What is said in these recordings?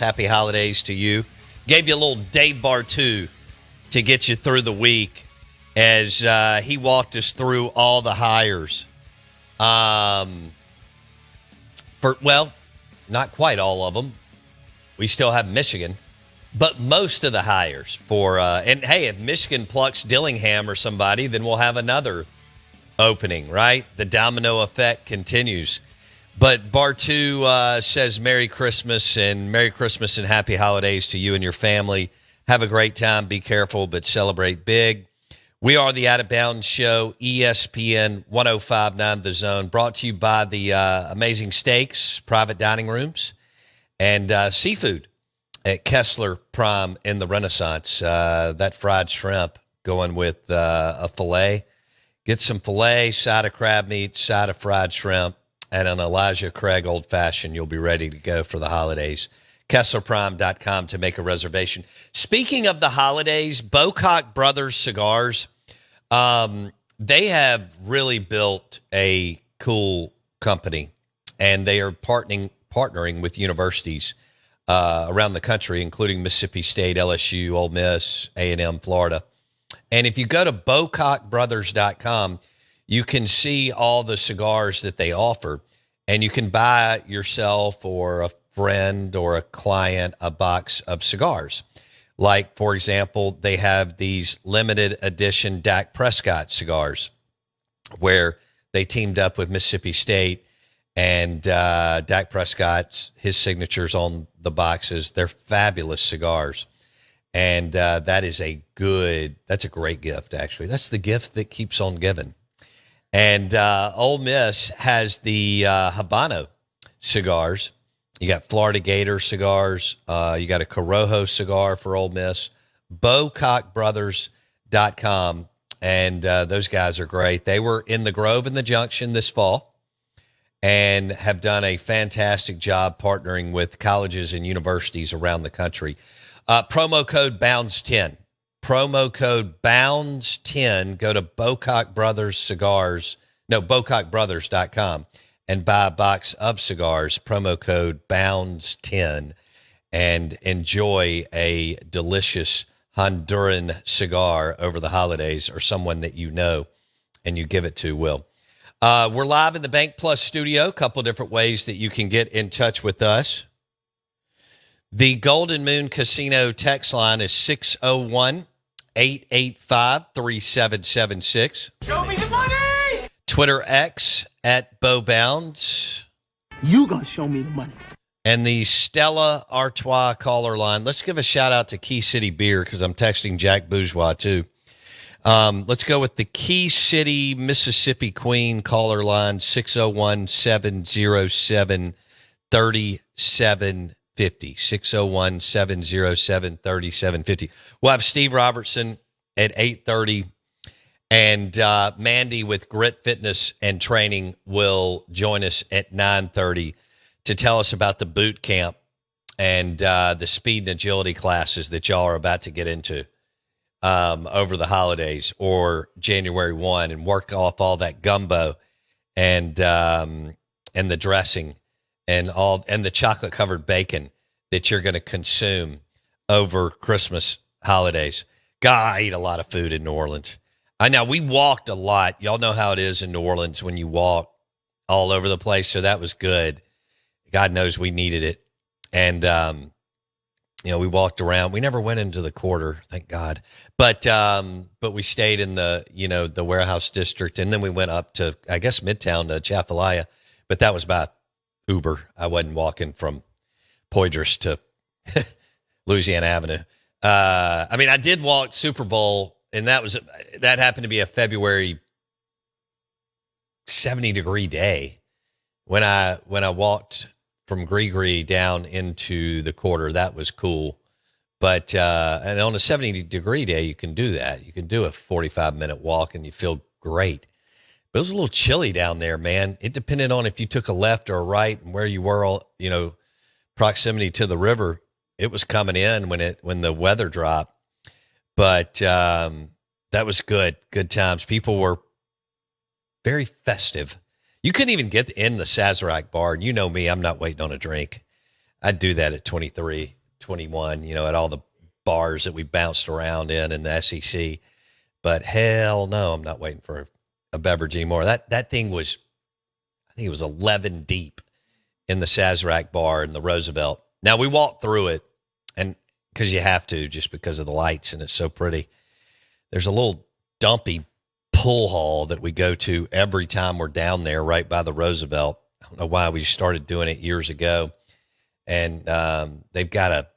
Happy holidays to you. Gave you a little Dave Bartu to get you through the week as he walked us through all the hires. Not quite all of them. We still have Michigan, but most of the hires for and hey, if Michigan plucks Dillingham or somebody, then we'll have another opening, right? The domino effect continues. But Bartu says Merry Christmas and Happy Holidays to you and your family. Have a great time. Be careful, but celebrate big. We are the Out of Bounds Show, ESPN 105.9 The Zone, brought to you by the amazing steaks, private dining rooms, and seafood at Kessler Prime in the Renaissance. That fried shrimp going with a filet. Get some filet, side of crab meat, side of fried shrimp, and an Elijah Craig Old Fashioned. You'll be ready to go for the holidays. KesslerPrime.com to make a reservation. Speaking of the holidays, Bocock Brothers Cigars, they have really built a cool company, and they are partnering with universities around the country, including Mississippi State, LSU, Ole Miss, A&M, Florida. And if you go to BocockBrothers.com, you can see all the cigars that they offer, and you can buy yourself or a friend or a client a box of cigars. Like, for example, they have these limited edition Dak Prescott cigars where they teamed up with Mississippi State, and Dak Prescott's, his signature's on the boxes. They're fabulous cigars. And that's a great gift, actually. That's the gift that keeps on giving. And Ole Miss has the Habano cigars. You got Florida Gator cigars. You got a Corojo cigar for Ole Miss. BocockBrothers.com. And those guys are great. They were in the Grove and the Junction this fall and have done a fantastic job partnering with colleges and universities around the country. Promo code BOUNDS10. Promo code BOUNDS10. Go to BocockBrothers.com and buy a box of cigars. Promo code BOUNDS10 and enjoy a delicious Honduran cigar over the holidays, or someone that you know and you give it to will. We're live in the Bank Plus studio. A couple different ways that you can get in touch with us. The Golden Moon Casino text line is 601-885-3776. Show me the money! Twitter X at BoBounds. You gonna show me the money. And the Stella Artois caller line. Let's give a shout out to Key City Beer because I'm texting Jack Bourgeois too. Let's go with the Key City, Mississippi Queen caller line, 601-707-3750. 601-707-3750. We'll have Steve Robertson at 8:30, and Mandy with Grit Fitness and Training will join us at 9:30 to tell us about the boot camp and the speed and agility classes that y'all are about to get into over the holidays or January 1, and work off all that gumbo and the dressing and the chocolate covered bacon that you're going to consume over Christmas holidays. God, I eat a lot of food in New Orleans. Now we walked a lot. Y'all know how it is in New Orleans when you walk all over the place. So that was good. God knows we needed it. And, we walked around. We never went into the quarter, thank God. But we stayed in the warehouse district, and then we went up to, I guess, Midtown to Atchafalaya. But that was by Uber. I wasn't walking from Poydras to Louisiana Avenue. I did walk Super Bowl, and that happened to be a February 70-degree day when I walked from Gree down into the quarter. That was cool. But and on a 70-degree day, you can do that. You can do a 45-minute walk, and you feel great. But it was a little chilly down there, man. It depended on if you took a left or a right and where you were, proximity to the river. It was coming in when the weather dropped. But that was good times. People were very festive. You couldn't even get in the Sazerac bar, and you know me, I'm not waiting on a drink. I'd do that at 23, 21, at all the bars that we bounced around in the SEC. But hell no, I'm not waiting for a beverage anymore. That thing was, I think it was 11 deep in the Sazerac bar in the Roosevelt. Now, we walked through it, and because you have to, just because of the lights, and it's so pretty. There's a little dumpy pool hall that we go to every time we're down there right by the Roosevelt. I don't know why we started doing it years ago. And they've got a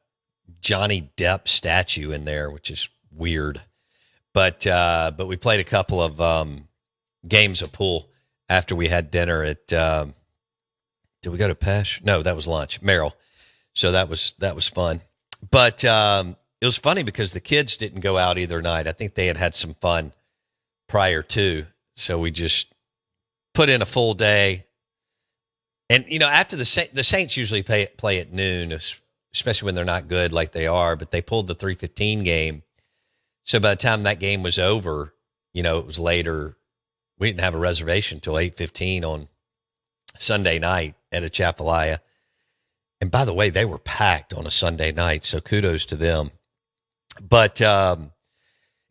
Johnny Depp statue in there, which is weird. But we played a couple of games of pool after we had dinner at did we go to Pesh? No, that was lunch. Merrill. So that was fun. But it was funny because the kids didn't go out either night. I think they had some fun prior to. So we just put in a full day. And, after the Saints usually play at noon, especially when they're not good like they are, but they pulled the 3:15 game. So by the time that game was over, it was later. We didn't have a reservation until 8:15 on Sunday night at Atchafalaya. And by the way, they were packed on a Sunday night, so kudos to them. But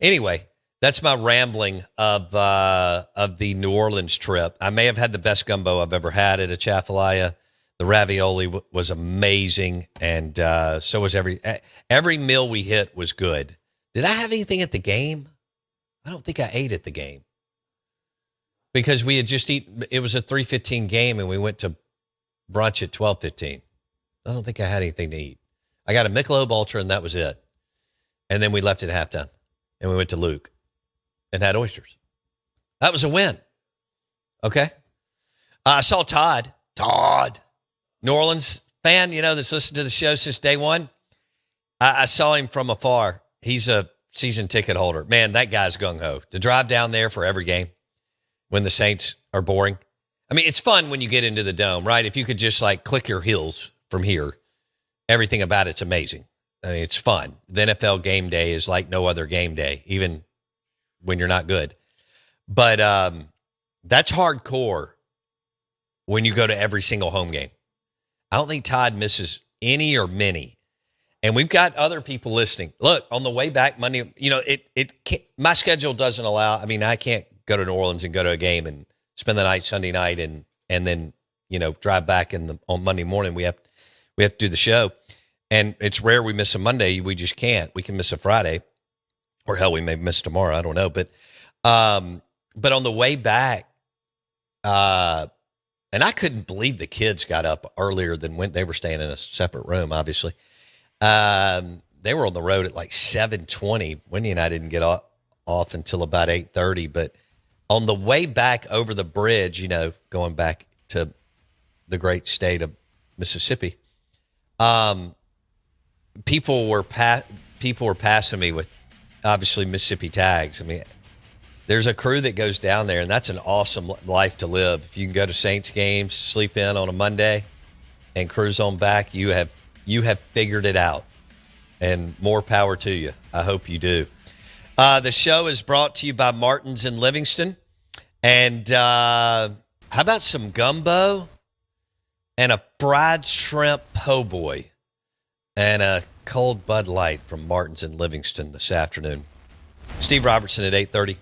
anyway, that's my rambling of the New Orleans trip. I may have had the best gumbo I've ever had at Atchafalaya. The ravioli was amazing, and so was every meal we hit was good. Did I have anything at the game? I don't think I ate at the game because we had just eaten. It was a 3:15 game, and we went to brunch at 12:15. I don't think I had anything to eat. I got a Michelob Ultra, and that was it. And then we left at halftime, and we went to Luke and had oysters. That was a win. Okay. I saw Todd, New Orleans fan, that's listened to the show since day one. I saw him from afar. He's a season ticket holder. Man, that guy's gung-ho. To drive down there for every game when the Saints are boring. I mean, it's fun when you get into the dome, right? If you could just click your heels from here, everything about it's amazing. I mean, it's fun. The NFL game day is like no other game day, even when you're not good. But that's hardcore when you go to every single home game. I don't think Todd misses any or many. And we've got other people listening. Look, on the way back Monday, it can't, my schedule doesn't allow. I mean, I can't go to New Orleans and go to a game and spend the night Sunday night and then drive back on Monday morning. We have to do the show, and it's rare we miss a Monday. We just can't. We can miss a Friday, or hell, we may miss tomorrow. I don't know, but on the way back, and I couldn't believe the kids got up earlier than when they were staying in a separate room. Obviously, they were on the road at 7:20. Wendy and I didn't get off until about 8:30. But on the way back over the bridge, going back to the great state of Mississippi, people were passing me with obviously Mississippi tags. I mean, there's a crew that goes down there, and that's an awesome life to live. If you can go to Saints games, sleep in on a Monday, and cruise on back, you have figured it out, and more power to you. I hope you do. The show is brought to you by Martin's in Livingston, and how about some gumbo and a fried shrimp po' boy and a cold Bud Light from Martin's in Livingston this afternoon. Steve Robertson at 8:30.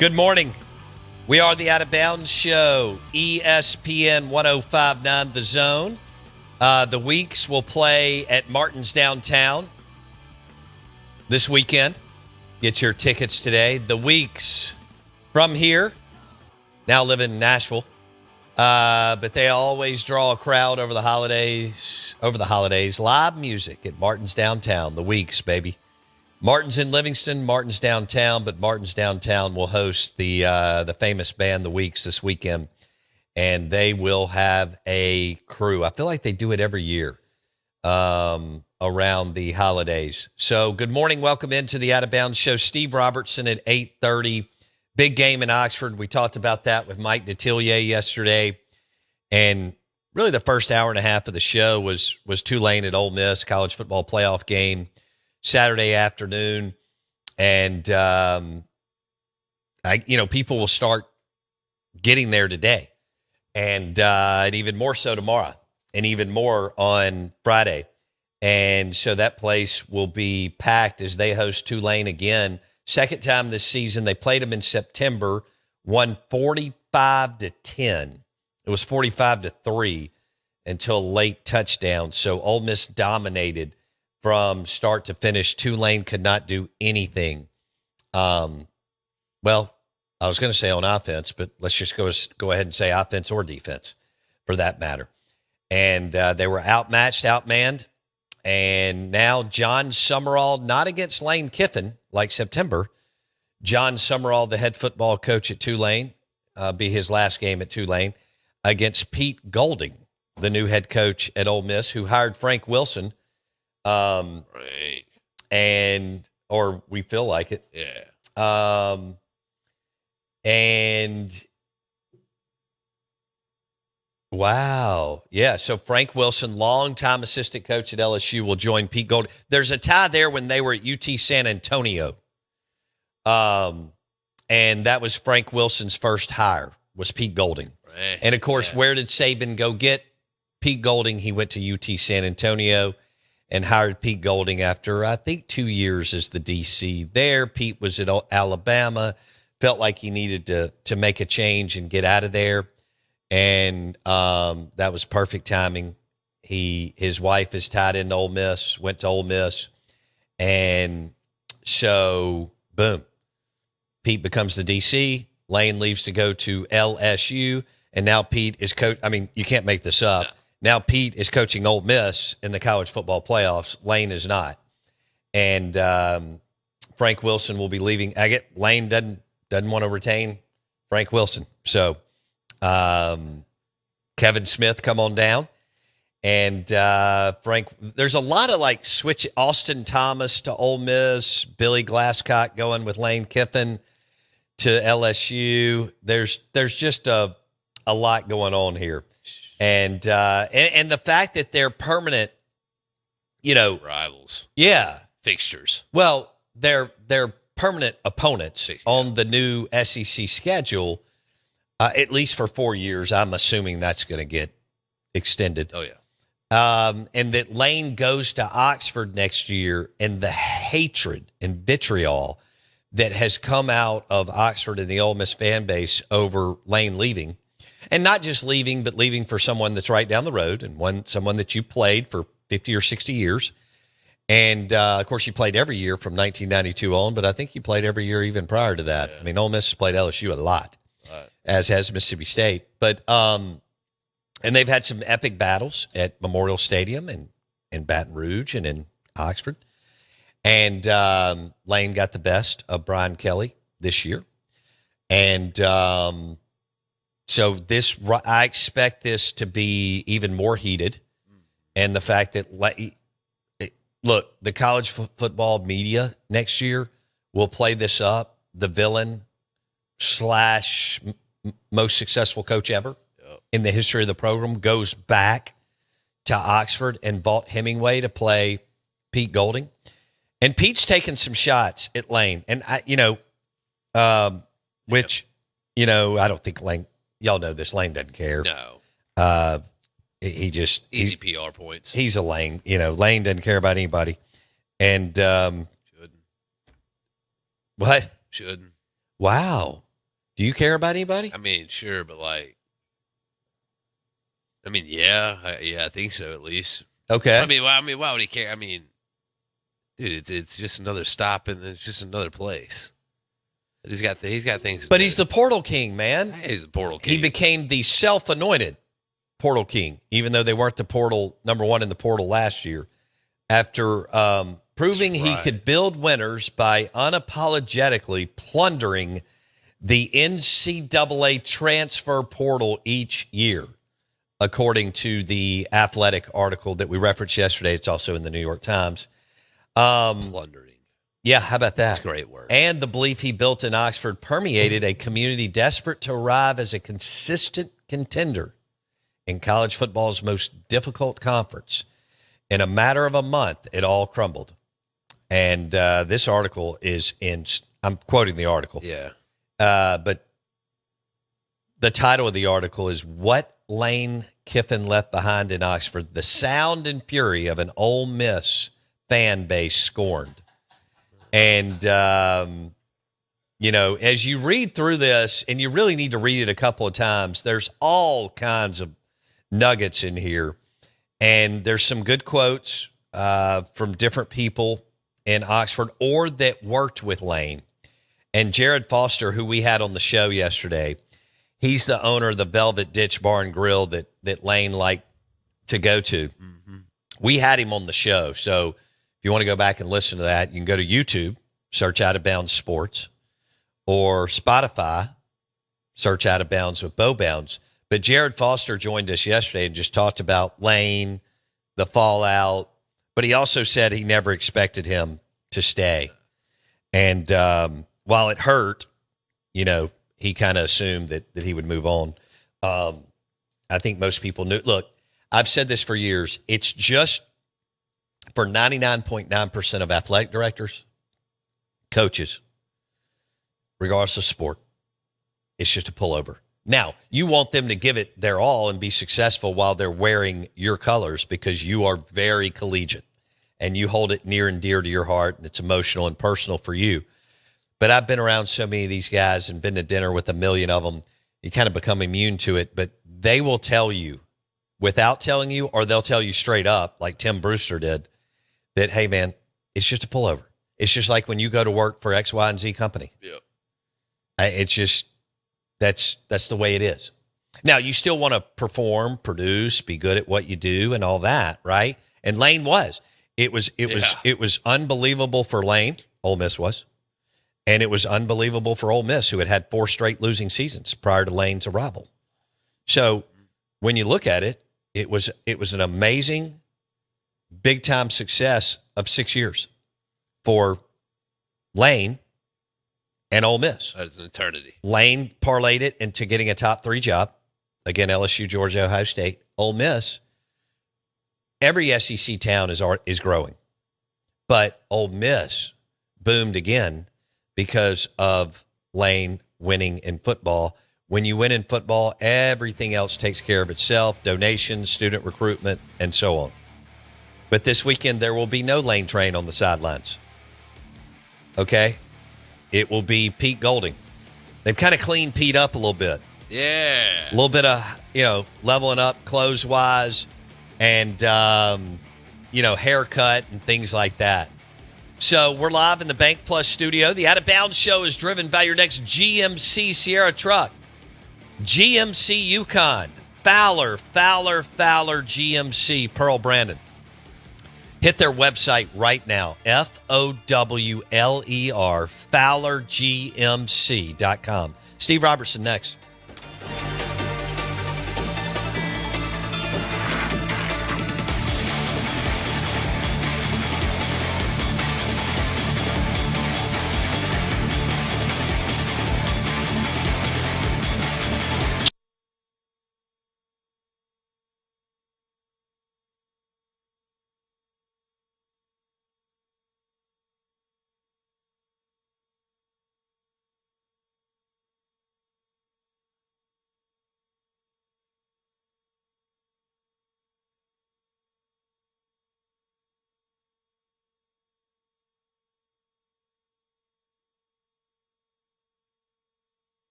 Good morning. We are the Out of Bounds Show, ESPN 105.9 The Zone. The Weeks will play at Martin's Downtown this weekend. Get your tickets today. The Weeks from here, now live in Nashville, but they always draw a crowd over the holidays. Live music at Martin's Downtown. The Weeks, baby. Martin's in Livingston, Martin's downtown, but Martin's downtown will host the famous band, The Weeks, this weekend, and they will have a crew. I feel like they do it every year around the holidays. So, good morning. Welcome into the Out of Bounds Show. Steve Robertson at 8:30. Big game in Oxford. We talked about that with Mike Detillier yesterday, and really the first hour and a half of the show was Tulane at Ole Miss, college football playoff game. Saturday afternoon, and people will start getting there today, and even more so tomorrow, and even more on Friday, and so that place will be packed as they host Tulane again. Second time this season. They played them in September, won 45-10. It was 45-3 until late touchdown. So Ole Miss dominated from start to finish. Tulane could not do anything. Well, I was going to say on offense, but let's just go ahead and say offense or defense for that matter. And they were outmanned. And now John Summerall, not against Lane Kiffin like September. John Summerall, the head football coach at Tulane, be his last game at Tulane, against Pete Golding, the new head coach at Ole Miss, who hired Frank Wilson. Right. Or we feel like it. Yeah. And wow. Yeah. So Frank Wilson, longtime assistant coach at LSU, will join Pete Golding. There's a tie there when they were at UT San Antonio. And that was Frank Wilson's first hire, was Pete Golding. Right. And of course, where did Saban go get Pete Golding? He went to UT San Antonio and hired Pete Golding after, I think, 2 years as the DC there. Pete was at Alabama, felt like he needed to make a change and get out of there. And that was perfect timing. His wife is tied into Ole Miss, went to Ole Miss. And so, boom, Pete becomes the DC. Lane leaves to go to LSU. And now Pete is coach. I mean, you can't make this up. No. Now Pete is coaching Ole Miss in the college football playoffs. Lane is not. And Frank Wilson will be leaving. Lane doesn't want to retain Frank Wilson. So Kevin Smith, come on down. And Frank, there's a lot of like switch. Austin Thomas to Ole Miss, Billy Glasscock going with Lane Kiffin to LSU. There's just a lot going on here. And the fact that they're permanent, rivals, fixtures. Well, they're permanent opponents on the new SEC schedule, at least for 4 years. I'm assuming that's going to get extended. Oh yeah. And that Lane goes to Oxford next year, and the hatred and vitriol that has come out of Oxford and the Ole Miss fan base over Lane leaving. And not just leaving, but leaving for someone that's right down the road and someone that you played for 50 or 60 years. And, of course, you played every year from 1992 on, but I think you played every year even prior to that. Yeah. I mean, Ole Miss has played LSU a lot, as has Mississippi State. But and they've had some epic battles at Memorial Stadium and in Baton Rouge and in Oxford. And Lane got the best of Brian Kelly this year. And so I expect this to be even more heated. And the fact that, look, the college football media next year will play this up. The villain / most successful coach ever in the history of the program goes back to Oxford and bought Hemingway to play Pete Golding. And Pete's taken some shots at Lane. And, I don't think Lane, y'all know this, Lane doesn't care. No. He just easy PR points. He's a Lane. Lane doesn't care about anybody. And shouldn't. What? Shouldn't. Wow. Do you care about anybody? I mean, sure, but yeah, I think so at least. Okay. Why would he care? I mean, dude, it's just another stop and it's just another place. He's got things. But he's the portal king, man. He's the portal king. He became the self-anointed portal king, even though they weren't the portal number one in the portal last year. After proving he could build winners by unapologetically plundering the NCAA transfer portal each year, according to the Athletic article that we referenced yesterday. It's also in the New York Times. Plundering. Yeah, how about that? That's a great word. And the belief he built in Oxford permeated a community desperate to arrive as a consistent contender in college football's most difficult conference. In a matter of a month, it all crumbled. And this article is I'm quoting the article. Yeah. But the title of the article is What Lane Kiffin Left Behind in Oxford, the sound and fury of an Ole Miss fan base scorned. And, as you read through this, and you really need to read it a couple of times, there's all kinds of nuggets in here. And there's some good quotes from different people in Oxford or that worked with Lane. And Jared Foster, who we had on the show yesterday, he's the owner of the Velvet Ditch Bar and Grill that Lane liked to go to. Mm-hmm. We had him on the show. So if you want to go back and listen to that, you can go to YouTube, search Out of Bounds Sports, or Spotify, search Out of Bounds with Bo Bounds. But Jared Foster joined us yesterday and just talked about Lane, the fallout, but he also said he never expected him to stay. And while it hurt, he kind of assumed that he would move on. I think most people knew. Look, I've said this for years. It's just for 99.9% of athletic directors, coaches, regardless of sport, it's just a pullover. Now, you want them to give it their all and be successful while they're wearing your colors because you are very collegiate and you hold it near and dear to your heart and it's emotional and personal for you. But I've been around so many of these guys and been to dinner with a million of them. You kind of become immune to it, but they will tell you without telling you, or they'll tell you straight up, like Tim Brewster did, that, hey, man, it's just a pullover. It's just like when you go to work for X, Y, and Z company. Yeah. It's just, that's the way it is. Now, you still want to perform, produce, be good at what you do and all that, right? And Lane was. It was unbelievable for Lane. Ole Miss was. And it was unbelievable for Ole Miss, who had 4 straight losing seasons prior to Lane's arrival. So when you look at it, it was an amazing, big-time success of 6 years for Lane and Ole Miss. That is an eternity. Lane parlayed it into getting a top 3 job. Again, LSU, Georgia, Ohio State. Ole Miss, every SEC town is growing. But Ole Miss boomed again because of Lane winning in football. When you win in football, everything else takes care of itself, donations, student recruitment, and so on. But this weekend, there will be no Lane train on the sidelines. Okay? It will be Pete Golding. They've kind of cleaned Pete up a little bit. Yeah. A little bit of, leveling up clothes-wise and, haircut and things like that. So we're live in the Bank Plus studio. The Out of Bounds show is driven by your next GMC Sierra truck. GMC Yukon. Fowler GMC. Pearl Brandon. Hit their website right now. FOWLER. FowlerGMC.com. Steve Robertson next.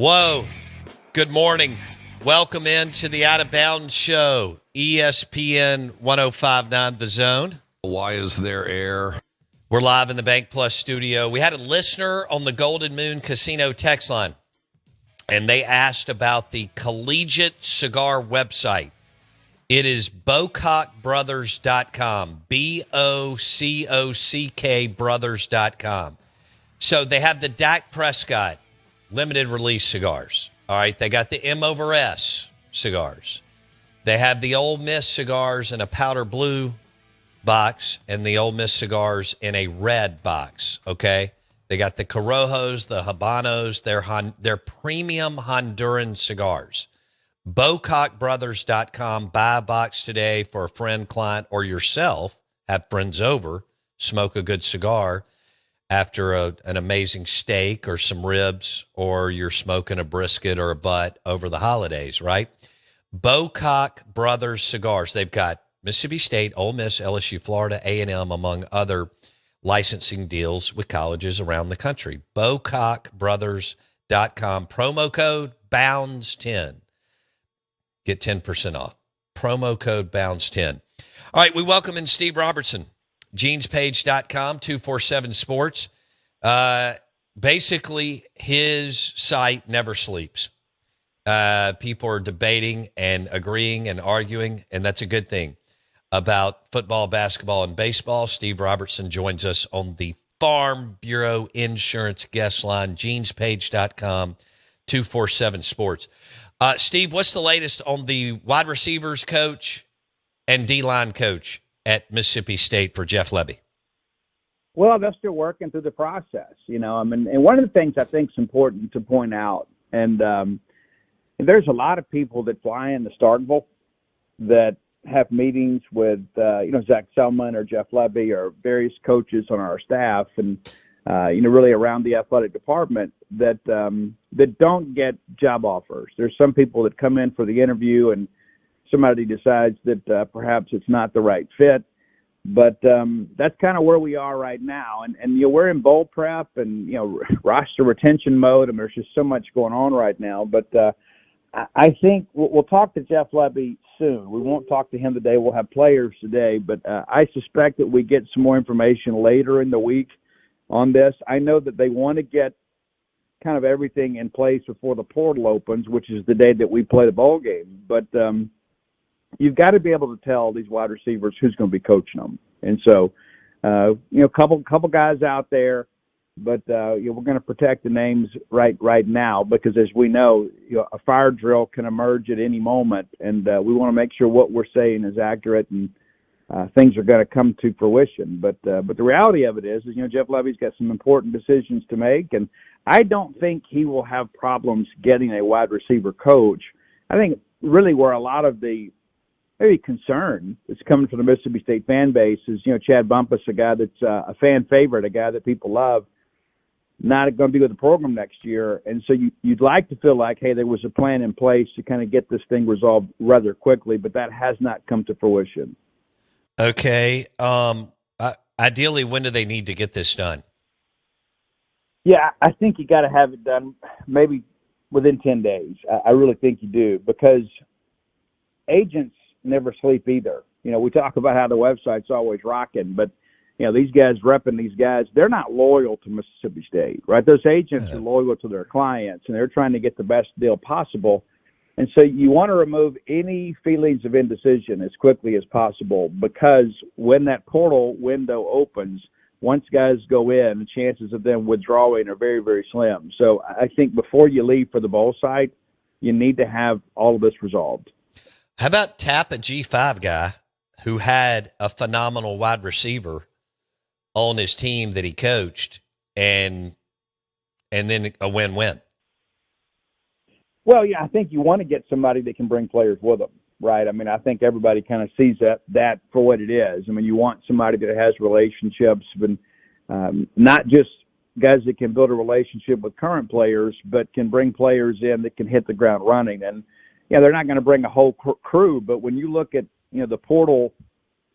Whoa. Good morning. Welcome into the Out of Bounds Show, ESPN 105.9 The Zone. Why is there air? We're live in the Bank Plus studio. We had a listener on the Golden Moon Casino text line, and they asked about the Collegiate Cigar website. It is BocockBrothers.com, BOCOCK Brothers.com. So they have the Dak Prescott limited release cigars. All right, they got the M over S cigars. They have the Ole Miss cigars in a powder blue box and the Ole Miss cigars in a red box, okay? They got the Corojos, the Habanos, they're premium Honduran cigars. BocockBrothers.com. Buy a box today for a friend, client, or yourself. Have friends over. Smoke a good cigar after an amazing steak or some ribs, or you're smoking a brisket or a butt over the holidays, right? Bocock Brothers Cigars. They've got Mississippi State, Ole Miss, LSU, Florida, A&M, among other licensing deals with colleges around the country. BocockBrothers.com. Promo code BOUNDS10. Get 10% off. Promo code BOUNDS10. All right, we welcome in Steve Robertson, genespage.com, 247 Sports. Basically, his site never sleeps. People are debating and agreeing and arguing, and that's a good thing, about football, basketball, and baseball. Steve Robertson joins us on the Farm Bureau Insurance guest line, genespage.com, 247 Sports. Steve, what's the latest on the wide receivers coach and D-line coach at Mississippi State for Jeff Lebby? Well, they're still working through the process, and one of the things I think is important to point out, and there's a lot of people that fly into Starkville that have meetings with, Zach Selman or Jeff Lebby or various coaches on our staff and, really around the athletic department that don't get job offers. There's some people that come in for the interview and somebody decides that perhaps it's not the right fit. But that's kind of where we are right now. And we're in bowl prep and, roster retention mode. And there's just so much going on right now. But I think we'll talk to Jeff Lebby soon. We won't talk to him today. We'll have players today. But I suspect that we get some more information later in the week on this. I know that they want to get kind of everything in place before the portal opens, which is the day that we play the bowl game. But you've got to be able to tell these wide receivers who's going to be coaching them. And so, couple guys out there, but we're going to protect the names right now because, as we know, a fire drill can emerge at any moment, and we want to make sure what we're saying is accurate and things are going to come to fruition. But the reality of it is Jeff Lebby's got some important decisions to make, and I don't think he will have problems getting a wide receiver coach. I think really where a lot of the maybe concern that's coming from the Mississippi State fan base is, Chad Bumpus, a guy that's a fan favorite, a guy that people love, not going to be with the program next year. And so you'd like to feel like, hey, there was a plan in place to kind of get this thing resolved rather quickly, but that has not come to fruition. Okay. Ideally, when do they need to get this done? Yeah, I think you got to have it done maybe within 10 days. I really think you do, because agents never sleep either. We talk about how the website's always rocking, but these guys repping these guys, they're not loyal to Mississippi State, right? Those agents are loyal to their clients, and they're trying to get the best deal possible. And so you want to remove any feelings of indecision as quickly as possible, because when that portal window opens, once guys go in, the chances of them withdrawing are very, very slim. So I think before you leave for the bowl site, you need to have all of this resolved. How about tap a G5 guy who had a phenomenal wide receiver on his team that he coached, and then a win-win? Well, yeah, I think you want to get somebody that can bring players with them, right? I mean, I think everybody kind of sees that for what it is. I mean, you want somebody that has relationships, and not just guys that can build a relationship with current players, but can bring players in that can hit the ground running. And they're not going to bring a whole crew, but when you look at the portal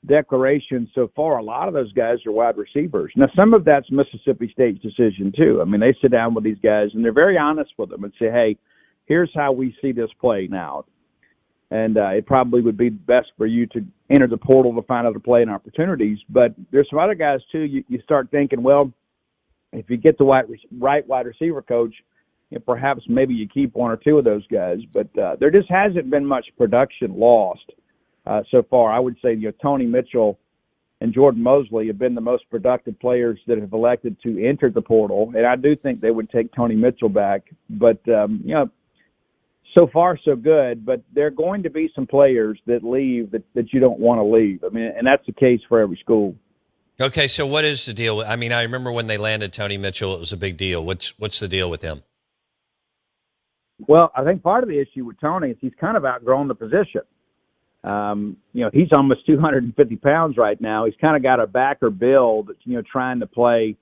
declarations so far, a lot of those guys are wide receivers. Now, some of that's Mississippi State's decision too. I mean, they sit down with these guys and they're very honest with them and say, hey, here's how we see this playing out. And it probably would be best for you to enter the portal to find other playing opportunities. But there's some other guys too. You start thinking, well, if you get the right wide receiver coach, perhaps maybe you keep one or two of those guys. But there just hasn't been much production lost so far. I would say Tony Mitchell and Jordan Mosley have been the most productive players that have elected to enter the portal. And I do think they would take Tony Mitchell back. But, so far so good. But there are going to be some players that leave that you don't want to leave. I mean, and that's the case for every school. Okay, so what is the deal? I mean, I remember when they landed Tony Mitchell, it was a big deal. What's the deal with him? Well, I think part of the issue with Tony is he's kind of outgrown the position. He's almost 250 pounds right now. He's kind of got a backer build, trying to play,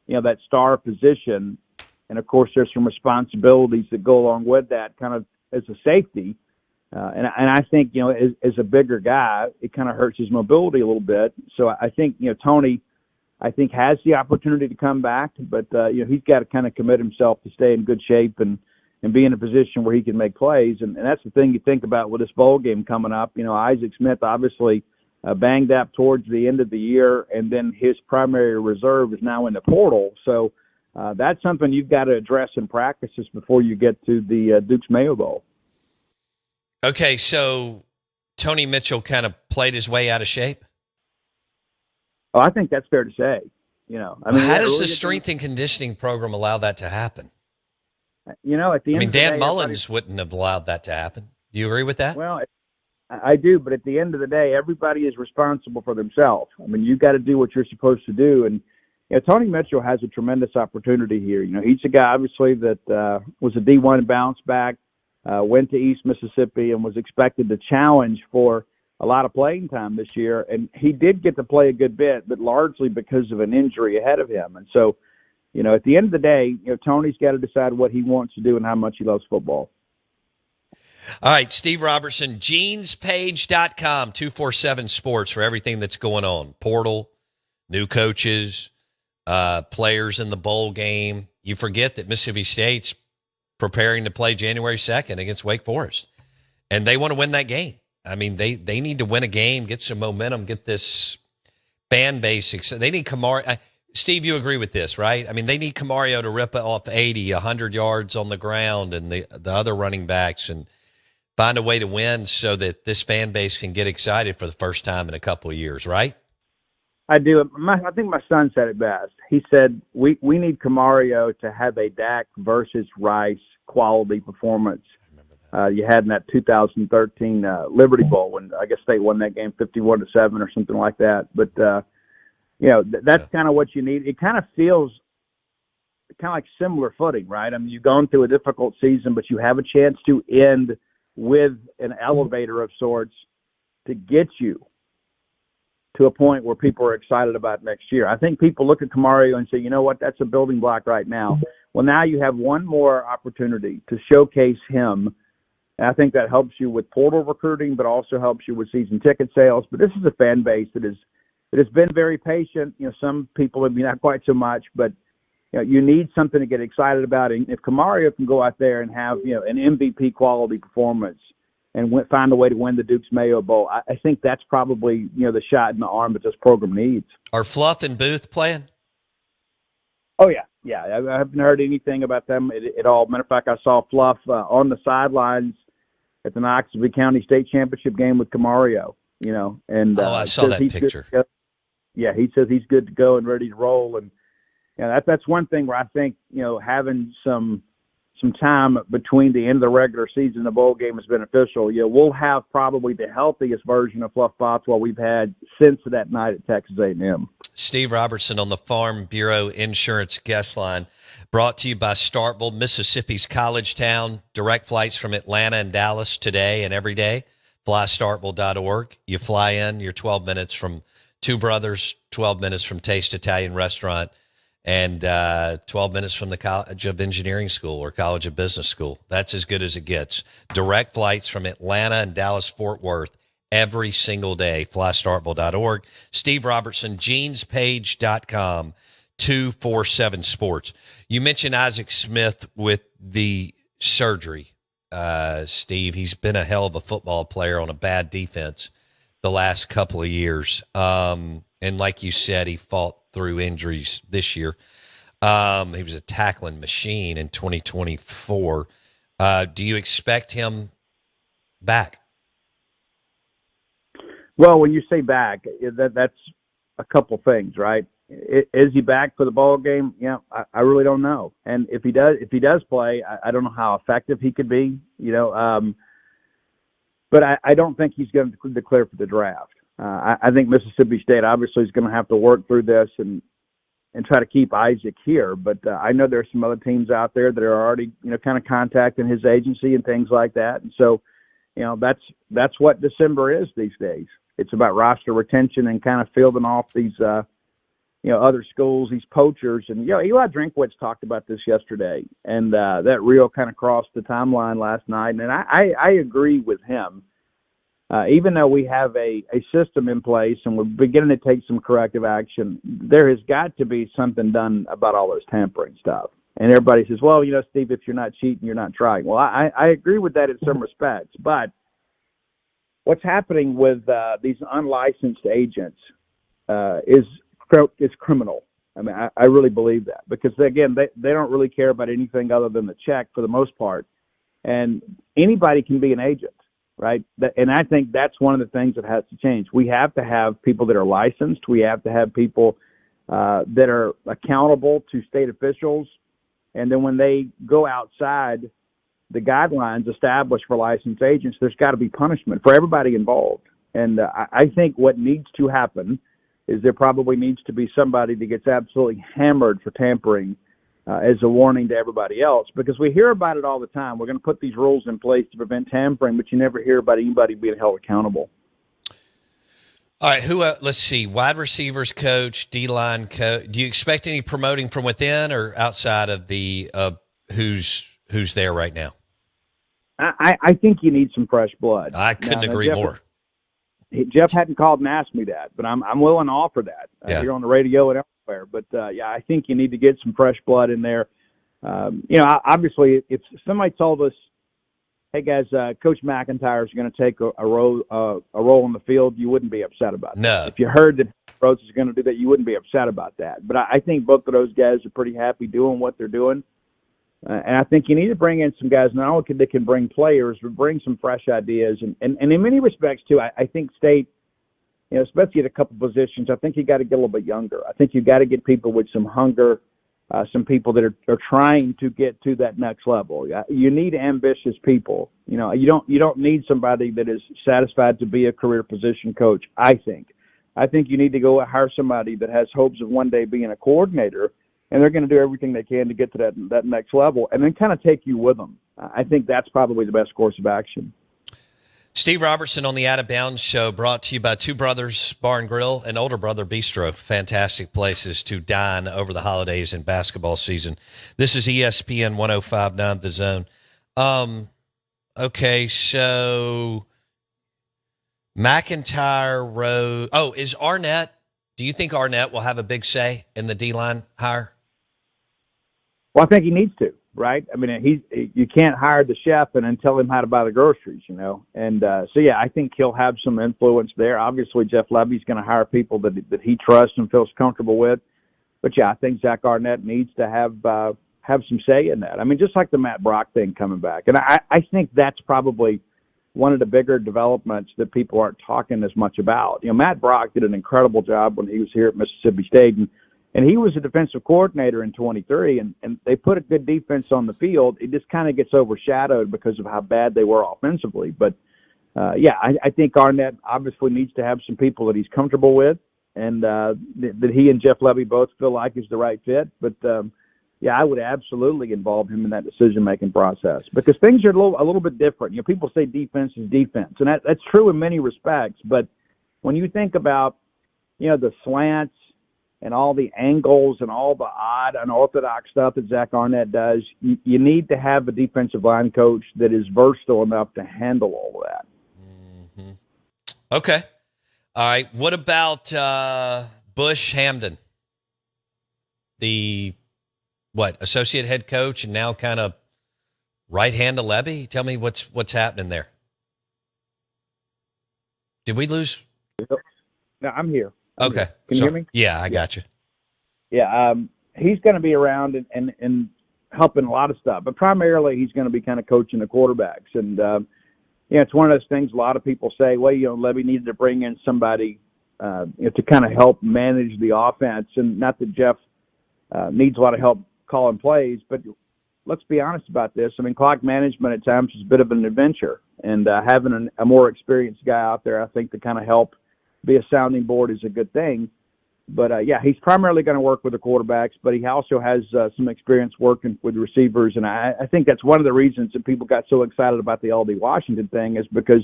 that star position. And, of course, there's some responsibilities that go along with that kind of as a safety. And I think, as a bigger guy, it kind of hurts his mobility a little bit. So I think, Tony, has the opportunity to come back. But, he's got to kind of commit himself to stay in good shape and be in a position where he can make plays. And that's the thing you think about with this bowl game coming up. Isaac Smith obviously banged up towards the end of the year, and then his primary reserve is now in the portal. So that's something you've got to address in practices before you get to the Duke's Mayo Bowl. Okay, so Tony Mitchell kind of played his way out of shape? Oh, I think that's fair to say. How does the strength and conditioning program allow that to happen? At the end of the Dan day, Mullins wouldn't have allowed that to happen. Do you agree with that? Well, I do, but at the end of the day, everybody is responsible for themselves. I mean, you've got to do what you're supposed to do. And Tony Mitchell has a tremendous opportunity here. He's a guy, obviously, that was a D1 bounce back, went to East Mississippi, and was expected to challenge for a lot of playing time this year. And he did get to play a good bit, but largely because of an injury ahead of him. And so, at the end of the day, Tony's got to decide what he wants to do and how much he loves football. All right, Steve Robertson, genespage.com, 247 Sports for everything that's going on. Portal, new coaches, players in the bowl game. You forget that Mississippi State's preparing to play January 2nd against Wake Forest, and they want to win that game. I mean, they need to win a game, get some momentum, get this fan base. They need Kamari. Steve, you agree with this, right? I mean, they need Camario to rip off 80, 100 yards on the ground and the other running backs and find a way to win so that this fan base can get excited for the first time in a couple of years, right? I do. I think my son said it best. He said, we need Camario to have a Dak versus Rice quality performance. You had in that 2013 Liberty Bowl when I guess State won that game 51-7 or something like that. But, that's kind of what you need. It kind of feels kind of like similar footing, right? I mean, you've gone through a difficult season, but you have a chance to end with an elevator of sorts to get you to a point where people are excited about next year. I think people look at Camario and say, you know what, that's a building block right now. Well, now you have one more opportunity to showcase him. And I think that helps you with portal recruiting, but also helps you with season ticket sales. But this is a fan base that has been very patient. Some people maybe not quite so much, but you need something to get excited about. And if Camario can go out there and have an MVP quality performance and find a way to win the Duke's Mayo Bowl, I think that's probably the shot in the arm that this program needs. Are Fluff and Booth playing? Oh yeah. I haven't heard anything about them at all. Matter of fact, I saw Fluff on the sidelines at the Knoxville County State Championship game with Camario. And I saw that picture. Yeah, he says he's good to go and ready to roll. And that's one thing where I think having some time between the end of the regular season and the bowl game is beneficial. We'll have probably the healthiest version of Fluff Botswell we've had since that night at Texas A&M. Steve Robertson on the Farm Bureau Insurance Guest Line, brought to you by Starkville, Mississippi's college town. Direct flights from Atlanta and Dallas today and every day. FlyStarkville.org. You fly in, you're 12 minutes from Two Brothers, 12 minutes from Taste Italian Restaurant, and 12 minutes from the College of Engineering School or College of Business School. That's as good as it gets. Direct flights from Atlanta and Dallas-Fort Worth every single day. FlyStarkville.org. Steve Robertson, genespage.com, 247 Sports. You mentioned Isaac Smith with the surgery. Steve, he's been a hell of a football player on a bad defense the last couple of years. And like you said, he fought through injuries this year. He was a tackling machine in 2024. Do you expect him back? Well, when you say back, that's a couple things, right? Is he back for the ball game? Yeah, I really don't know. And if he does play, I don't know how effective he could be, but I don't think he's going to declare for the draft. I think Mississippi State obviously is going to have to work through this and try to keep Isaac here. But I know there are some other teams out there that are already, kind of contacting his agency and things like that. And so, that's what December is these days. It's about roster retention and kind of fielding off these, other schools, these poachers. And, Eli Drinkwitz talked about this yesterday, and that reel kind of crossed the timeline last night. And I agree with him. Even though we have a system in place and we're beginning to take some corrective action, there has got to be something done about all this tampering stuff. And everybody says, well, Steve, if you're not cheating, you're not trying. Well, I agree with that in some respects. But what's happening with these unlicensed agents is criminal. I mean, I really believe that because, again, they don't really care about anything other than the check for the most part. And anybody can be an agent. Right. And I think that's one of the things that has to change. We have to have people that are licensed. We have to have people that are accountable to state officials. And then when they go outside the guidelines established for licensed agents, there's got to be punishment for everybody involved. And I think what needs to happen is there probably needs to be somebody that gets absolutely hammered for tampering as a warning to everybody else, because we hear about it all the time. We're going to put these rules in place to prevent tampering, but you never hear about anybody being held accountable. All right, let's see, wide receivers coach, D-line coach. Do you expect any promoting from within or outside of the who's there right now? I think you need some fresh blood. I couldn't agree more. Jeff hadn't called and asked me that, but I'm willing to offer that here on the radio and elsewhere. But I think you need to get some fresh blood in there. Obviously, if somebody told us, "Hey guys, Coach McIntyre is going to take a role in the field," you wouldn't be upset about that. No. If you heard that Rhodes is going to do that, you wouldn't be upset about that. But I think both of those guys are pretty happy doing what they're doing. And I think you need to bring in some guys, not only they can bring players, but bring some fresh ideas. And in many respects, too, I think State, especially at a couple positions, I think you got to get a little bit younger. I think you got to get people with some hunger, some people that are trying to get to that next level. You need ambitious people. You don't need somebody that is satisfied to be a career position coach, I think. I think you need to go hire somebody that has hopes of one day being a coordinator, and they're going to do everything they can to get to that next level and then kind of take you with them. I think that's probably the best course of action. Steve Robertson on the Out of Bounds Show, brought to you by Two Brothers Bar and Grill and Older Brother Bistro. Fantastic places to dine over the holidays and basketball season. This is ESPN 105.9 The Zone. Okay, so McIntyre, Rose. Oh, is Arnett? Do you think Arnett will have a big say in the D-line hire? Well, I think he needs to, right? I mean, you can't hire the chef and then tell him how to buy the groceries, And I think he'll have some influence there. Obviously, Jeff Levy's going to hire people that he trusts and feels comfortable with. But, I think Zach Arnett needs to have some say in that. I mean, just like the Matt Brock thing coming back. And I think that's probably one of the bigger developments that people aren't talking as much about. Matt Brock did an incredible job when he was here at Mississippi State, and he was a defensive coordinator in 23, and they put a good defense on the field. It just kind of gets overshadowed because of how bad they were offensively. But, I think Arnett obviously needs to have some people that he's comfortable with and that he and Jeff Levy both feel like is the right fit. But, I would absolutely involve him in that decision-making process because things are a little bit different. People say defense is defense, and that's true in many respects. But when you think about, the slants and all the angles and all the odd, unorthodox stuff that Zach Arnett does, you need to have a defensive line coach that is versatile enough to handle all of that. Okay. All right. What about Bush Hamden, the associate head coach and now kind of right hand of Levy? Tell me what's happening there. Did we lose? No, I'm here. Okay. Can you hear me? Yeah, I got you. Yeah, he's going to be around and helping a lot of stuff, but primarily he's going to be kind of coaching the quarterbacks. And, it's one of those things a lot of people say, well, Levy needed to bring in somebody to kind of help manage the offense. And not that Jeff needs a lot of help calling plays, but let's be honest about this. I mean, clock management at times is a bit of an adventure. And having a more experienced guy out there, I think, to kind of help be a sounding board is a good thing. But, he's primarily going to work with the quarterbacks, but he also has some experience working with receivers. And I think that's one of the reasons that people got so excited about the LD Washington thing, is because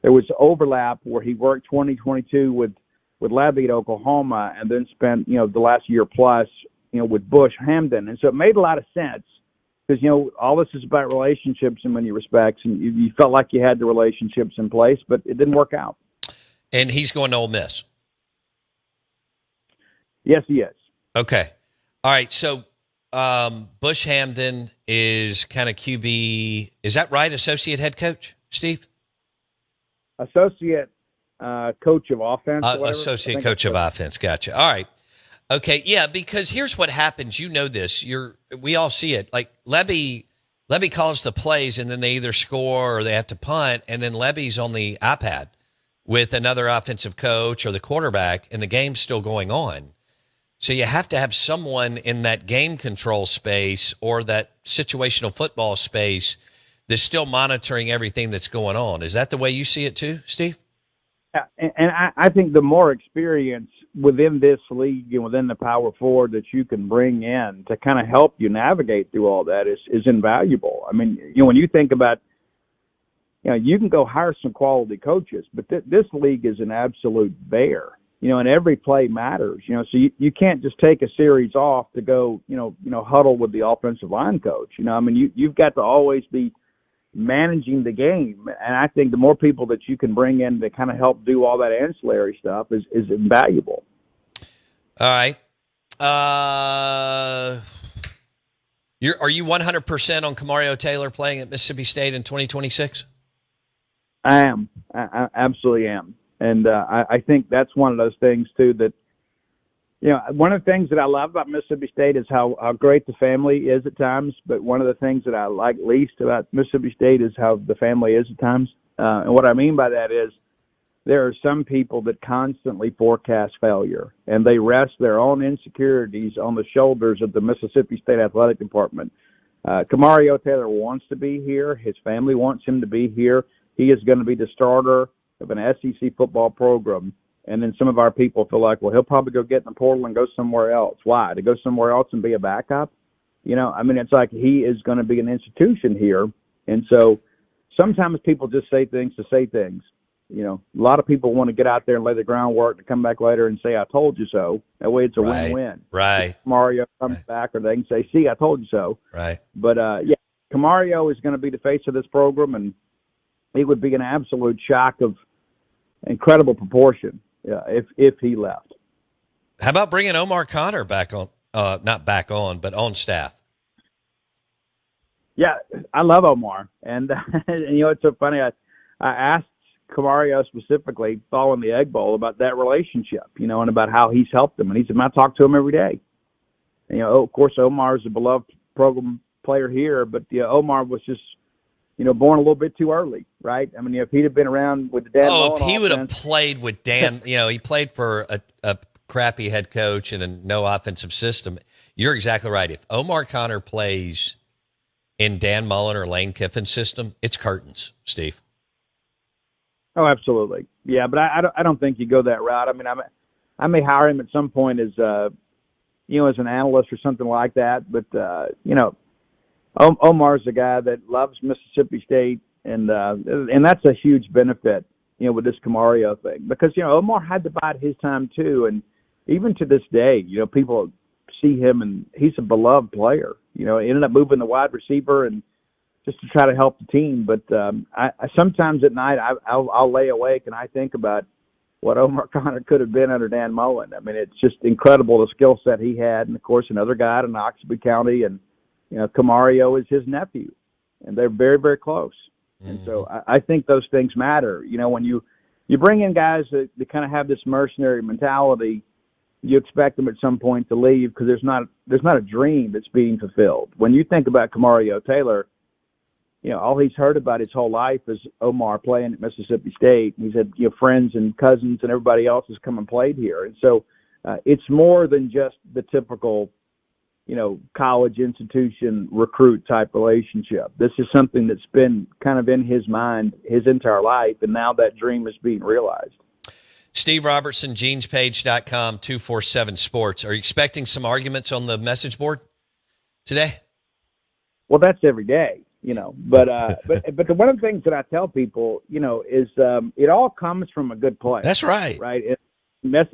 there was overlap where he worked 2022 with Levy at Oklahoma and then spent, the last year plus, with Bush Hamden. And so it made a lot of sense because, all this is about relationships in many respects. And you felt like you had the relationships in place, but it didn't work out. And he's going to Ole Miss. Yes, he is. Okay. All right. So Bush Hamden is kind of QB. Is that right? Associate head coach, Steve? Associate coach of offense. Associate coach of offense. Gotcha. All right. Okay. Yeah, because here's what happens. You know this. We all see it. Like Levy calls the plays, and then they either score or they have to punt, and then Levy's on the iPad with another offensive coach or the quarterback, and the game's still going on. So you have to have someone in that game control space or that situational football space that's still monitoring everything that's going on. Is that the way you see it too, Steve? Yeah, and I think the more experience within this league and within the Power Four that you can bring in to kind of help you navigate through all that is invaluable. I mean, when you think about, you can go hire some quality coaches, but this league is an absolute bear. And every play matters, so you can't just take a series off to go, huddle with the offensive line coach. You've got to always be managing the game. And I think the more people that you can bring in to kind of help do all that ancillary stuff is invaluable. All right. Are you 100% on Kamario Taylor playing at Mississippi State in 2026? I am. I absolutely am. And I think that's one of those things, too, that, one of the things that I love about Mississippi State is how great the family is at times. But one of the things that I like least about Mississippi State is how the family is at times. And what I mean by that is there are some people that constantly forecast failure, and they rest their own insecurities on the shoulders of the Mississippi State Athletic Department. Kamario Taylor wants to be here. His family wants him to be here. He is going to be the starter of an SEC football program, and then some of our people feel like, well, he'll probably go get in the portal and go somewhere else. Why? To go somewhere else and be a backup? It's like he is going to be an institution here. And so sometimes people just say things to say things. A lot of people want to get out there and lay the groundwork to come back later and say, I told you so. That way it's a win-win. Right. If Mario comes back, or they can say, see, I told you so. Right. But, Kamario is going to be the face of this program, and it would be an absolute shock of incredible proportion if he left. How about bringing Omar Connor back on? Not back on, but on staff. Yeah, I love Omar, and it's so funny. I asked Kamario specifically following the Egg Bowl about that relationship, and about how he's helped him, and he said, "I talk to him every day." And, of course, Omar is a beloved program player here, but Omar was just, born a little bit too early, right? If he'd have been around with the Dan Mullen if he would have offense, played with Dan, he played for a crappy head coach and a no offensive system. You're exactly right. If Omar Connor plays in Dan Mullen or Lane Kiffin's system, it's curtains, Steve. Oh, absolutely. Yeah, but I don't think you go that route. I may hire him at some point as as an analyst or something like that, but Omar's a guy that loves Mississippi State, and that's a huge benefit, with this Kamario thing, because Omar had to bide his time too, and even to this day, people see him and he's a beloved player. He ended up moving the wide receiver and just to try to help the team. But I sometimes at night I'll lay awake and I think about what Omar Connor could have been under Dan Mullen. I mean, it's just incredible the skill set he had, and of course another guy in Oxford County, and Camario is his nephew, and they're very, very close. And so I think those things matter. When you bring in guys that kind of have this mercenary mentality, you expect them at some point to leave because there's not a dream that's being fulfilled. When you think about Camario Taylor, all he's heard about his whole life is Omar playing at Mississippi State. He's had friends and cousins and everybody else has come and played here, and so it's more than just the typical college institution recruit type relationship. This is something that's been kind of in his mind his entire life, and now that dream is being realized. Steve Robertson, genespage.com, 247 Sports. Are you expecting some arguments on the message board today? Well, that's every day, but one of the things that I tell people, is it all comes from a good place. That's right. Right.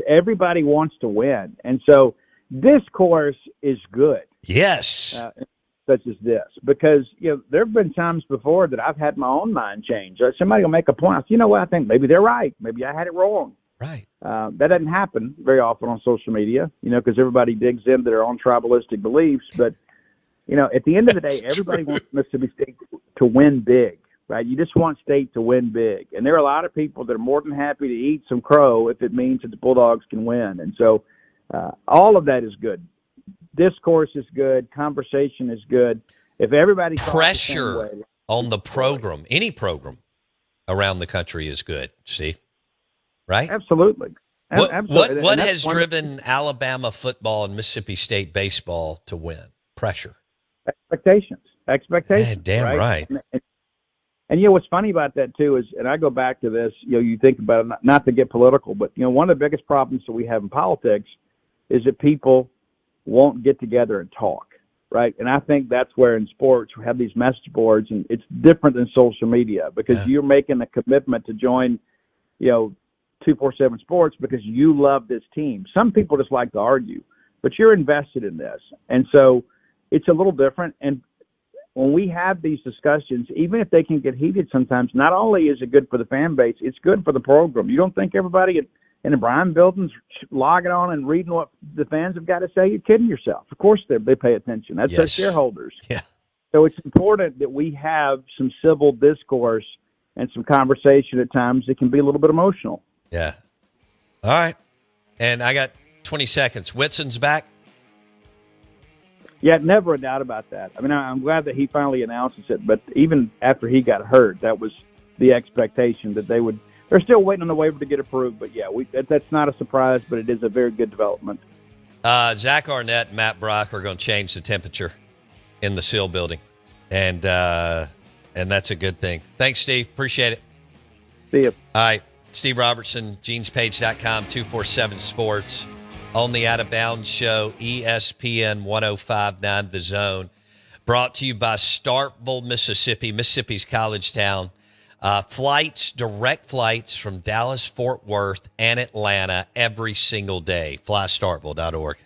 Everybody wants to win. And so discourse is good. Yes. Such as this, because, there have been times before that I've had my own mind change. Somebody will make a point. I say, you know what? I think maybe they're right. Maybe I had it wrong. Right. That doesn't happen very often on social media, because everybody digs into their own tribalistic beliefs. But, at the end of the day, everybody wants Mississippi State to win big, right? You just want State to win big. And there are a lot of people that are more than happy to eat some crow if it means that the Bulldogs can win. And so all of that is good. Discourse is good. Conversation is good. If everybody pressure on the program, any program around the country is good, Steve. Right? Absolutely. Absolutely. What has driven Alabama football and Mississippi State baseball to win? Pressure. Expectations. Damn right. And what's funny about that too is, and I go back to this, you think about it, not to get political, but one of the biggest problems that we have in politics is that people won't get together and talk, right? And I think that's where in sports we have these message boards, and it's different than social media because you're making a commitment to join, 247 Sports because you love this team. Some people just like to argue, but you're invested in this. And so it's a little different. And when we have these discussions, even if they can get heated sometimes, not only is it good for the fan base, it's good for the program. You don't think everybody in the Bryan building's logging on and reading what the fans have got to say? You're kidding yourself. Of course they pay attention. That's their shareholders. Yeah. So it's important that we have some civil discourse and some conversation at times that can be a little bit emotional. Yeah. All right. And I got 20 seconds. Whitson's back? Yeah, never a doubt about that. I mean, I'm glad that he finally announces it, but even after he got hurt, that was the expectation that they're still waiting on the waiver to get approved, but yeah, that's not a surprise, but it is a very good development. Zach Arnett and Matt Brock are going to change the temperature in the SEAL building, and that's a good thing. Thanks, Steve. Appreciate it. See you. All right. Steve Robertson, genespage.com, 247 Sports. On the Out of Bounds Show, ESPN 105.9 The Zone. Brought to you by Starkville, Mississippi, Mississippi's college town. Direct flights from Dallas, Fort Worth, and Atlanta every single day. FlyStarkville.org.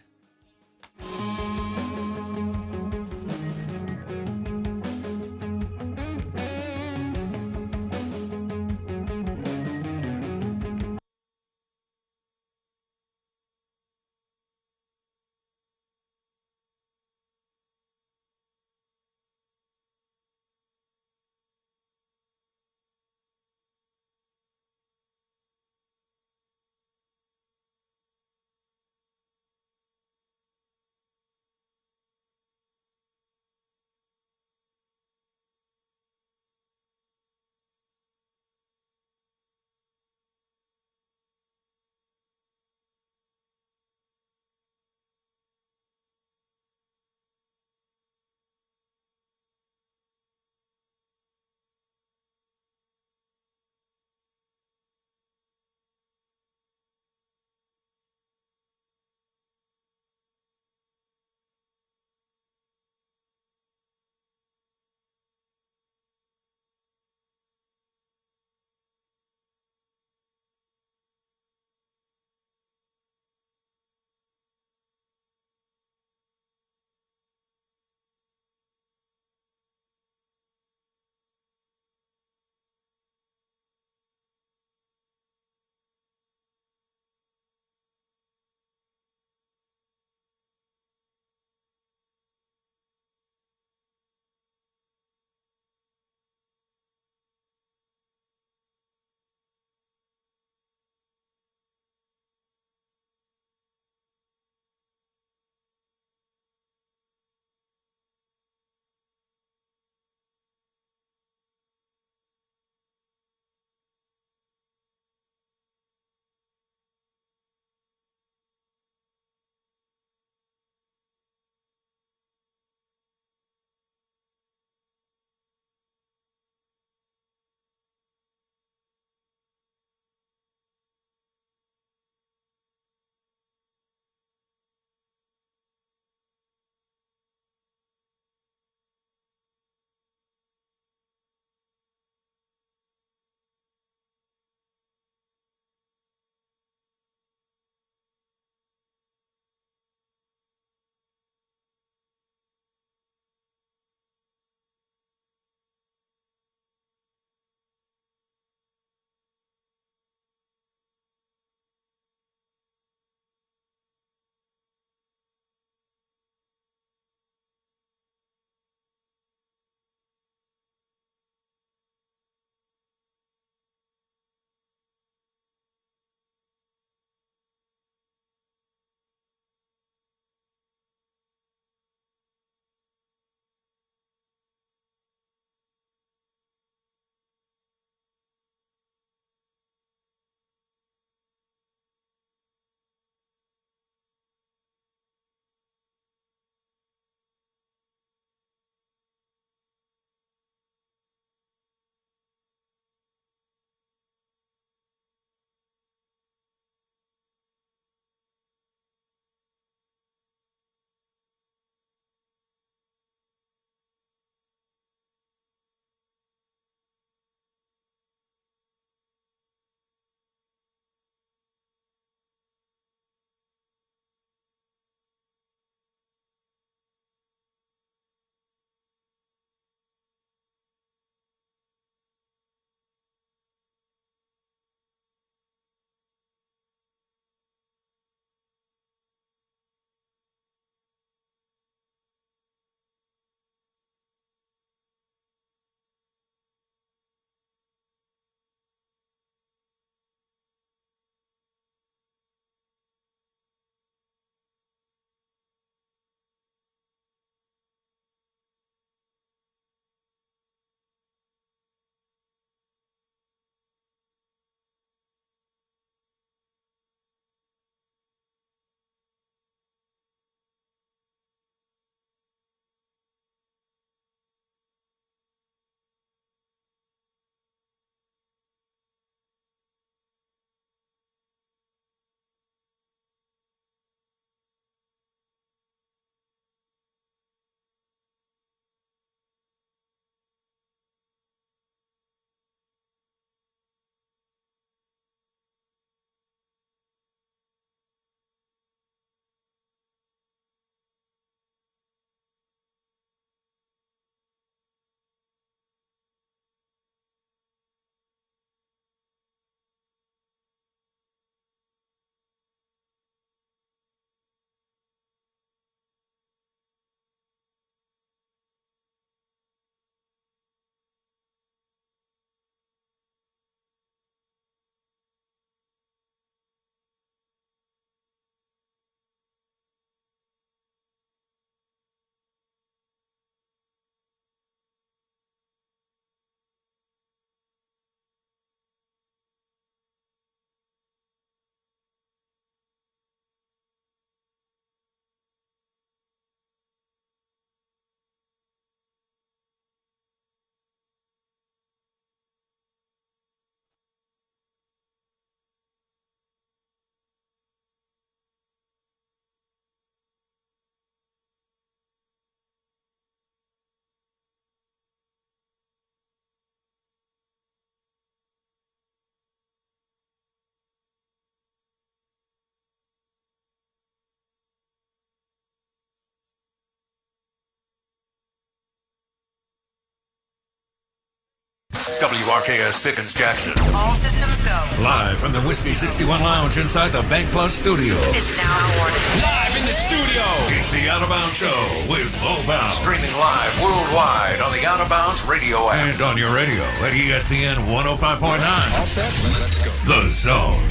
WRKS Pickens Jackson. All systems go. Live from the Whiskey 61 Lounge inside the Bank Plus studio. This is Out of Order. Live in the studio. It's the Out of Bounds Show with Lowbound. Streaming live worldwide on the Out of Bounds radio app. And on your radio at ESPN 105.9. All set? Let's go. The Zone.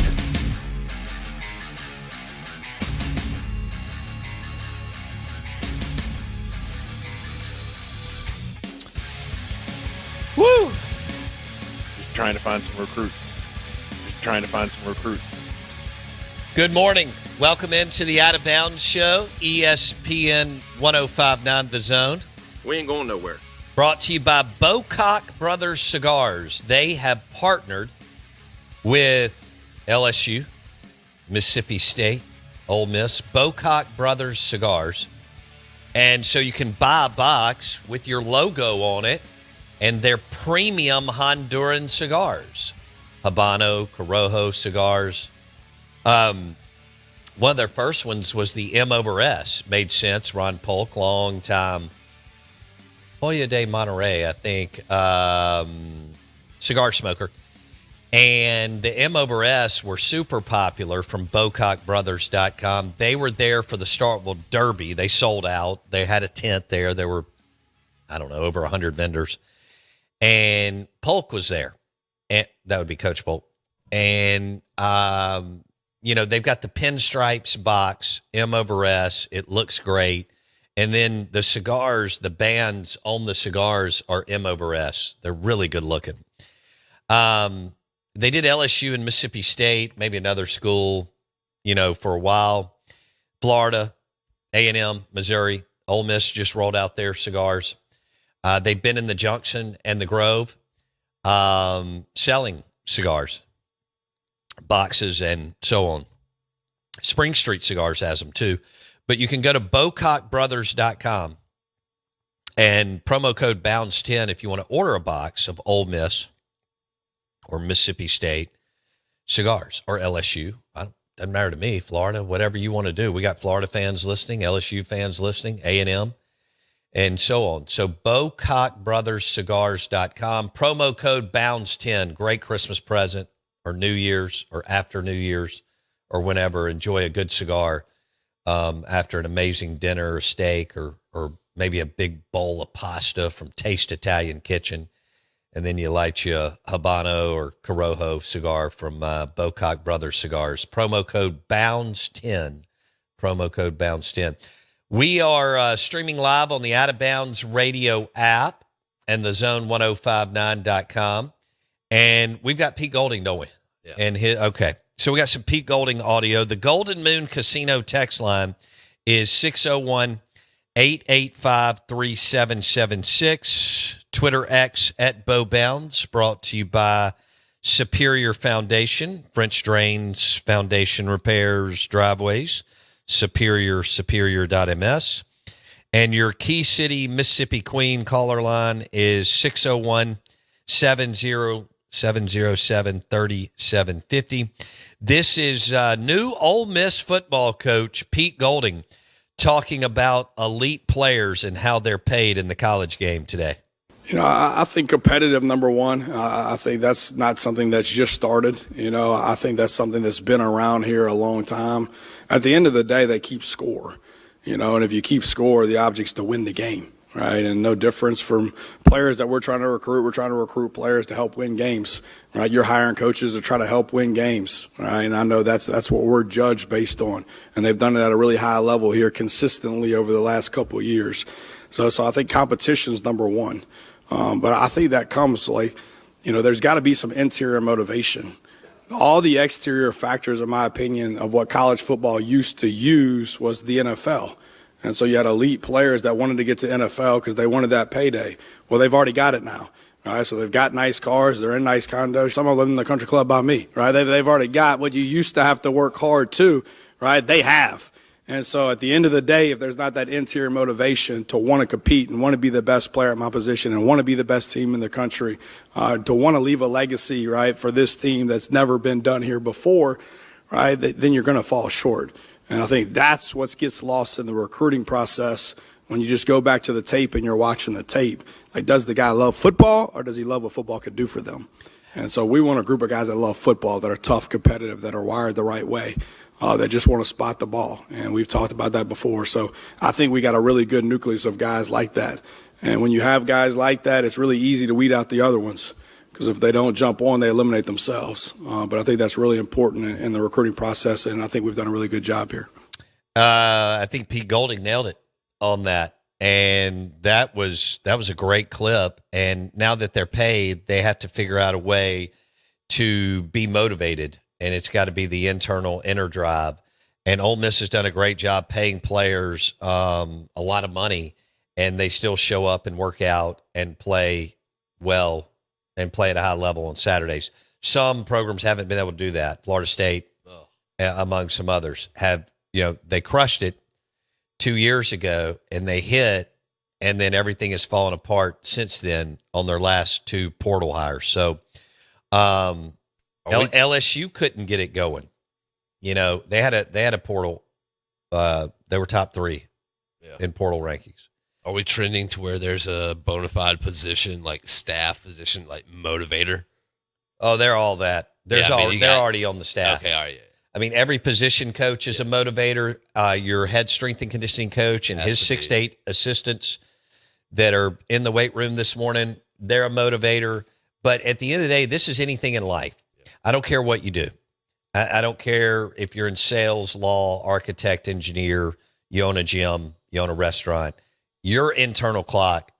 Woo! Trying to find some recruits. Good morning. Welcome into the Out of Bounds Show, ESPN 105.9 The Zone. We ain't going nowhere. Brought to you by Bocock Brothers Cigars. They have partnered with LSU, Mississippi State, Ole Miss, Bocock Brothers Cigars. And so you can buy a box with your logo on it and their premium Honduran cigars. Habano, Corojo cigars. One of their first ones was the M over S. Made sense. Ron Polk, long time. Hoya de Monterey, I think. Cigar smoker. And the M over S were super popular from BocockBrothers.com. They were there for the Starkville Derby. They sold out. They had a tent there. There were, I don't know, over 100 vendors. And Polk was there. And that would be Coach Polk. And, they've got the pinstripes box, M over S. It looks great. And then the cigars, the bands on the cigars are M over S. They're really good looking. They did LSU and Mississippi State, maybe another school, for a while. Florida, A&M, Missouri, Ole Miss just rolled out their cigars. They've been in the Junction and the Grove selling cigars, boxes, and so on. Spring Street Cigars has them too. But you can go to BocockBrothers.com and promo code BOUNDS10 if you want to order a box of Ole Miss or Mississippi State cigars or LSU. Doesn't matter to me, Florida, whatever you want to do. We got Florida fans listening, LSU fans listening, A&M. And so on. So BocockBrothersCigars.com. Promo code BOUNDS10. Great Christmas present or New Year's or after New Year's or whenever. Enjoy a good cigar after an amazing dinner or steak or maybe a big bowl of pasta from Taste Italian Kitchen. And then you light you a Habano or Corojo cigar from Bocock Brothers Cigars. Promo code BOUNDS10. Promo code BOUNDS10. We are streaming live on the Out of Bounds radio app and the zone1059.com. And we've got Pete Golding, don't we? Yeah. And okay. So we got some Pete Golding audio. The Golden Moon Casino text line is 601-885-3776. Twitter X at Bo Bounds, brought to you by Superior Foundation, French Drains Foundation Repairs Driveways. superior.ms. And your Key City, Mississippi Queen caller line is 601-707-3750. This is new Ole Miss football coach Pete Golding talking about elite players and how they're paid in the college game today. I think competitive, number one. I think that's not something that's just started. I think that's something that's been around here a long time. At the end of the day, they keep score. And if you keep score, the object's to win the game, right? And no difference from players that we're trying to recruit. We're trying to recruit players to help win games, right? You're hiring coaches to try to help win games, right? And I know that's what we're judged based on. And they've done it at a really high level here consistently over the last couple of years. So I think competition's number one. But I think that comes there's got to be some interior motivation. All the exterior factors, in my opinion, of what college football used to use was the NFL. And so you had elite players that wanted to get to NFL because they wanted that payday. Well, they've already got it now. Right? So they've got nice cars. They're in nice condos. Some of them in the country club by me. Right? They've already got what you used to have to work hard to. Right? They have. And so at the end of the day, if there's not that interior motivation to want to compete and want to be the best player at my position and want to be the best team in the country, to want to leave a legacy, right, for this team that's never been done here before, right, then you're going to fall short. And I think that's what gets lost in the recruiting process when you just go back to the tape and you're watching the tape, like, does the guy love football or does he love what football could do for them? And so we want a group of guys that love football, that are tough, competitive, that are wired the right way, that just want to spot the ball. And we've talked about that before. So I think we got a really good nucleus of guys like that. And when you have guys like that, it's really easy to weed out the other ones, because if they don't jump on, they eliminate themselves. But I think that's really important in the recruiting process, and I think we've done a really good job here. I think Pete Golding nailed it on that. And that was a great clip. And now that they're paid, they have to figure out a way to be motivated. And it's got to be the internal inner drive. And Ole Miss has done a great job paying players a lot of money, and they still show up and work out and play well and play at a high level on Saturdays. Some programs haven't been able to do that. Florida State, among some others, have, they crushed it 2 years ago and they hit, and then everything has fallen apart since then on their last two portal hires. So LSU couldn't get it going. They had a portal. They were top 3 in portal rankings. Are we trending to where there's a bona fide position, like staff position, like motivator? Oh, they're all that. They're already on the staff. Okay, all right. I mean, every position coach is a motivator. Your head strength and conditioning coach and his 6 to 8 assistants that are in the weight room this morning, they're a motivator. But at the end of the day, this is anything in life. I don't care what you do. I don't care if you're in sales, law, architect, engineer, you own a gym, you own a restaurant. Your internal clock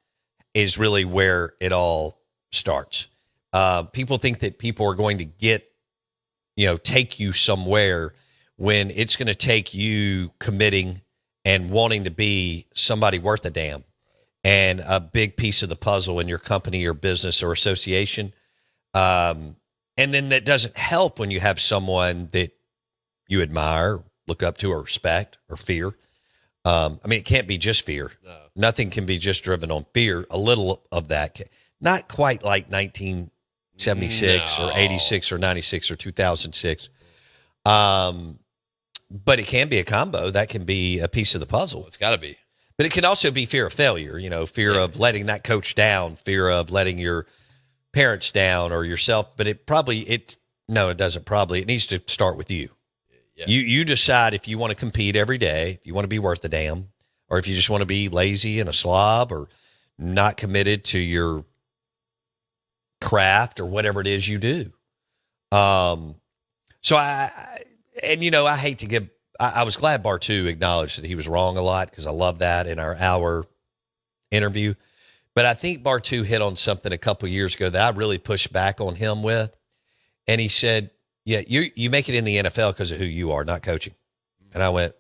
is really where it all starts. People think that people are going to take you somewhere when it's going to take you committing and wanting to be somebody worth a damn and a big piece of the puzzle in your company or business or association. And then that doesn't help when you have someone that you admire, look up to, or respect, or fear. It can't be just fear. No. Nothing can be just driven on fear. A little of that. Not quite like 1976 or 86 or 96 or 2006. But it can be a combo. That can be a piece of the puzzle. It's got to be. But it can also be fear of failure, fear of letting that coach down, fear of letting your parents down or yourself. But it doesn't probably. It needs to start with you. Yeah. You decide if you want to compete every day, if you want to be worth a damn, or if you just want to be lazy and a slob or not committed to your craft or whatever it is you do. So I hate to give. I was glad Bartu acknowledged that he was wrong a lot, because I love that in our hour interview. But I think Bartu hit on something a couple of years ago that I really pushed back on him with, and he said, "Yeah, you make it in the NFL because of who you are, not coaching." And I went,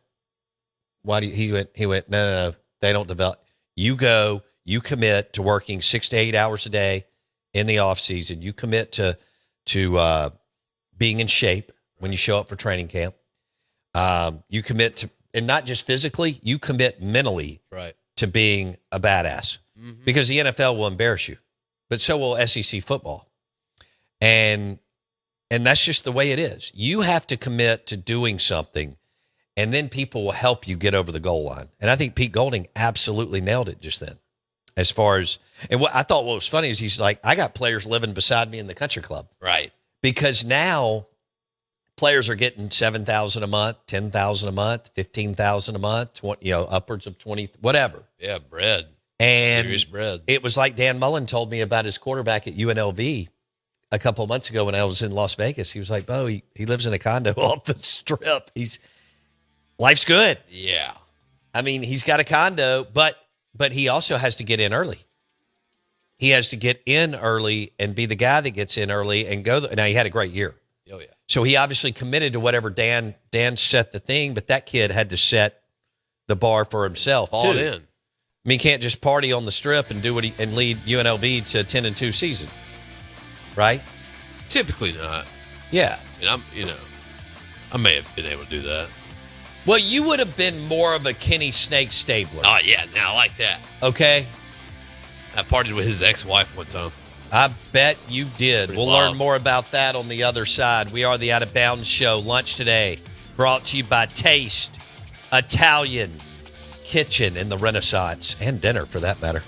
"Why do you?" He went, No. They don't develop. You go, you commit to working 6 to 8 hours a day in the off season. You commit to being in shape when you show up for training camp. You commit to, and not just physically, you commit mentally to being a badass, because the NFL will embarrass you, but so will SEC football. And that's just the way it is. You have to commit to doing something, and then people will help you get over the goal line. And I think Pete Golding absolutely nailed it just then. As far as, and what I thought what was funny is he's like, I got players living beside me in the country club. Right. Because now players are getting $7,000 a month, $10,000 a month, $15,000 a month, 20, upwards of 20, whatever. Yeah, bread. And serious bread. It was like Dan Mullen told me about his quarterback at UNLV a couple of months ago when I was in Las Vegas. He was like, Bo, he lives in a condo off the strip. Life's good. Yeah. I mean, he's got a condo, but he also has to get in early. He has to get in early and be the guy that gets in early and go. Now, he had a great year. Oh, yeah. So he obviously committed to whatever Dan set the thing, but that kid had to set the bar for himself, Fall too. in. I mean, he can't just party on the strip and do and lead UNLV to 10-2 season, right? Typically not. Yeah. I mean, I may have been able to do that. Well, you would have been more of a Kenny Snake Stabler. Oh, yeah. Now I like that. Okay. I partied with his ex-wife one time. I bet you did. Pretty We'll wild. learn more about that on the other side. We are the Out of Bounds Show. Lunch today brought to you by Taste Italian. kitchen in the Renaissance, and dinner for that matter.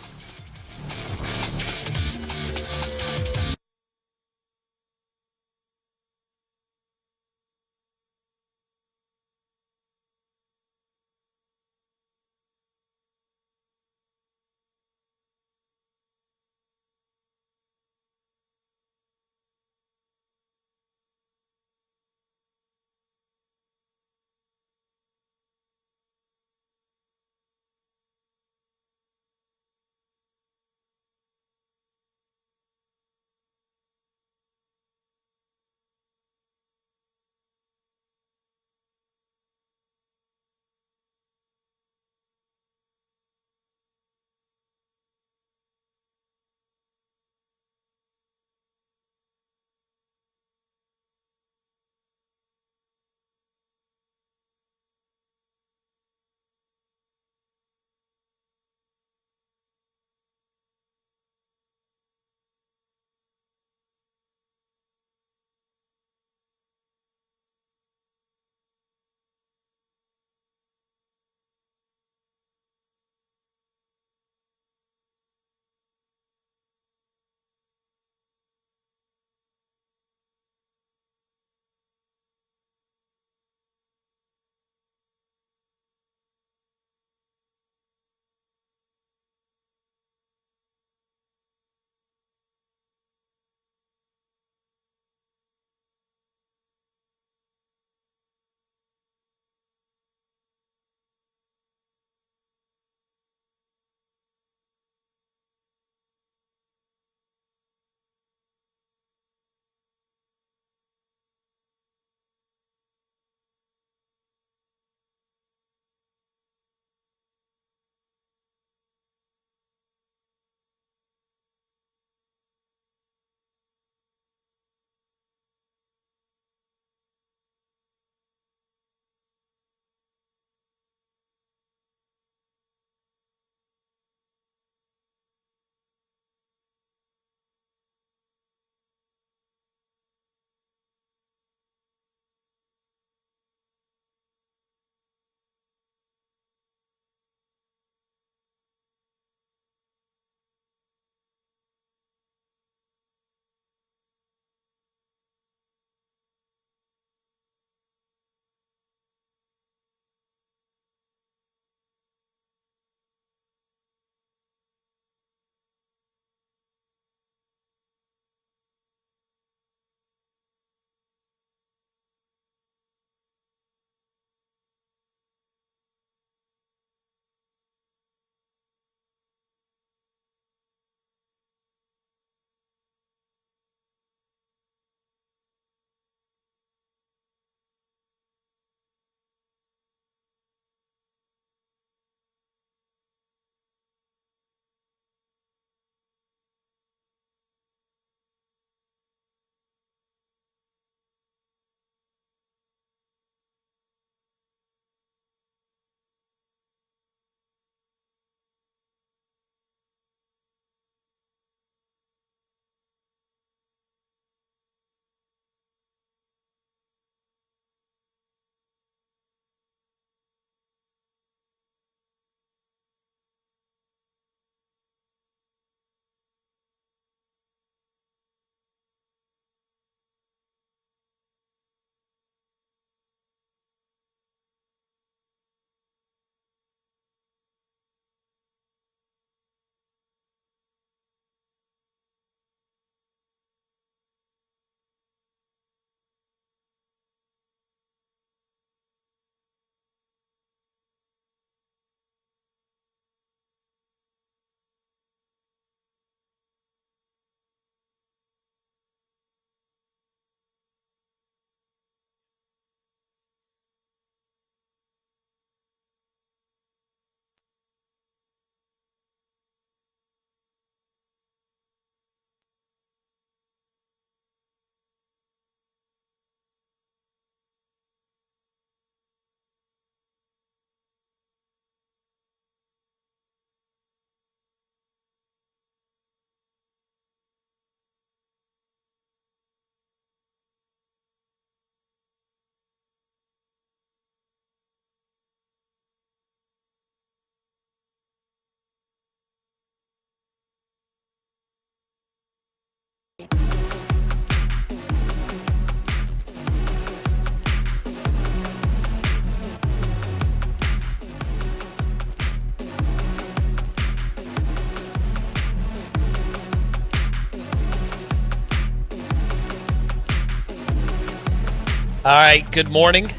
right, good morning.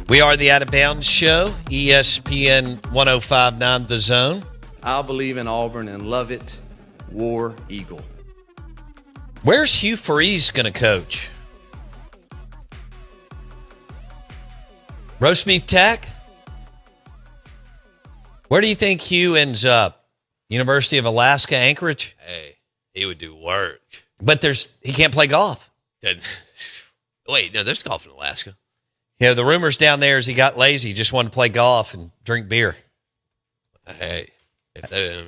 We are the Out of Bounds Show, ESPN 105.9 The Zone. I'll believe in Auburn and love it. War Eagle. Where's Hugh Freeze going to coach? Roast beef tack? Where do you think Hugh ends up? University of Alaska, Anchorage? Hey, he would do work. But he can't play golf. Wait, no, there's golf in Alaska. Yeah, the rumors down there is he got lazy, just wanted to play golf and drink beer. Hey, they're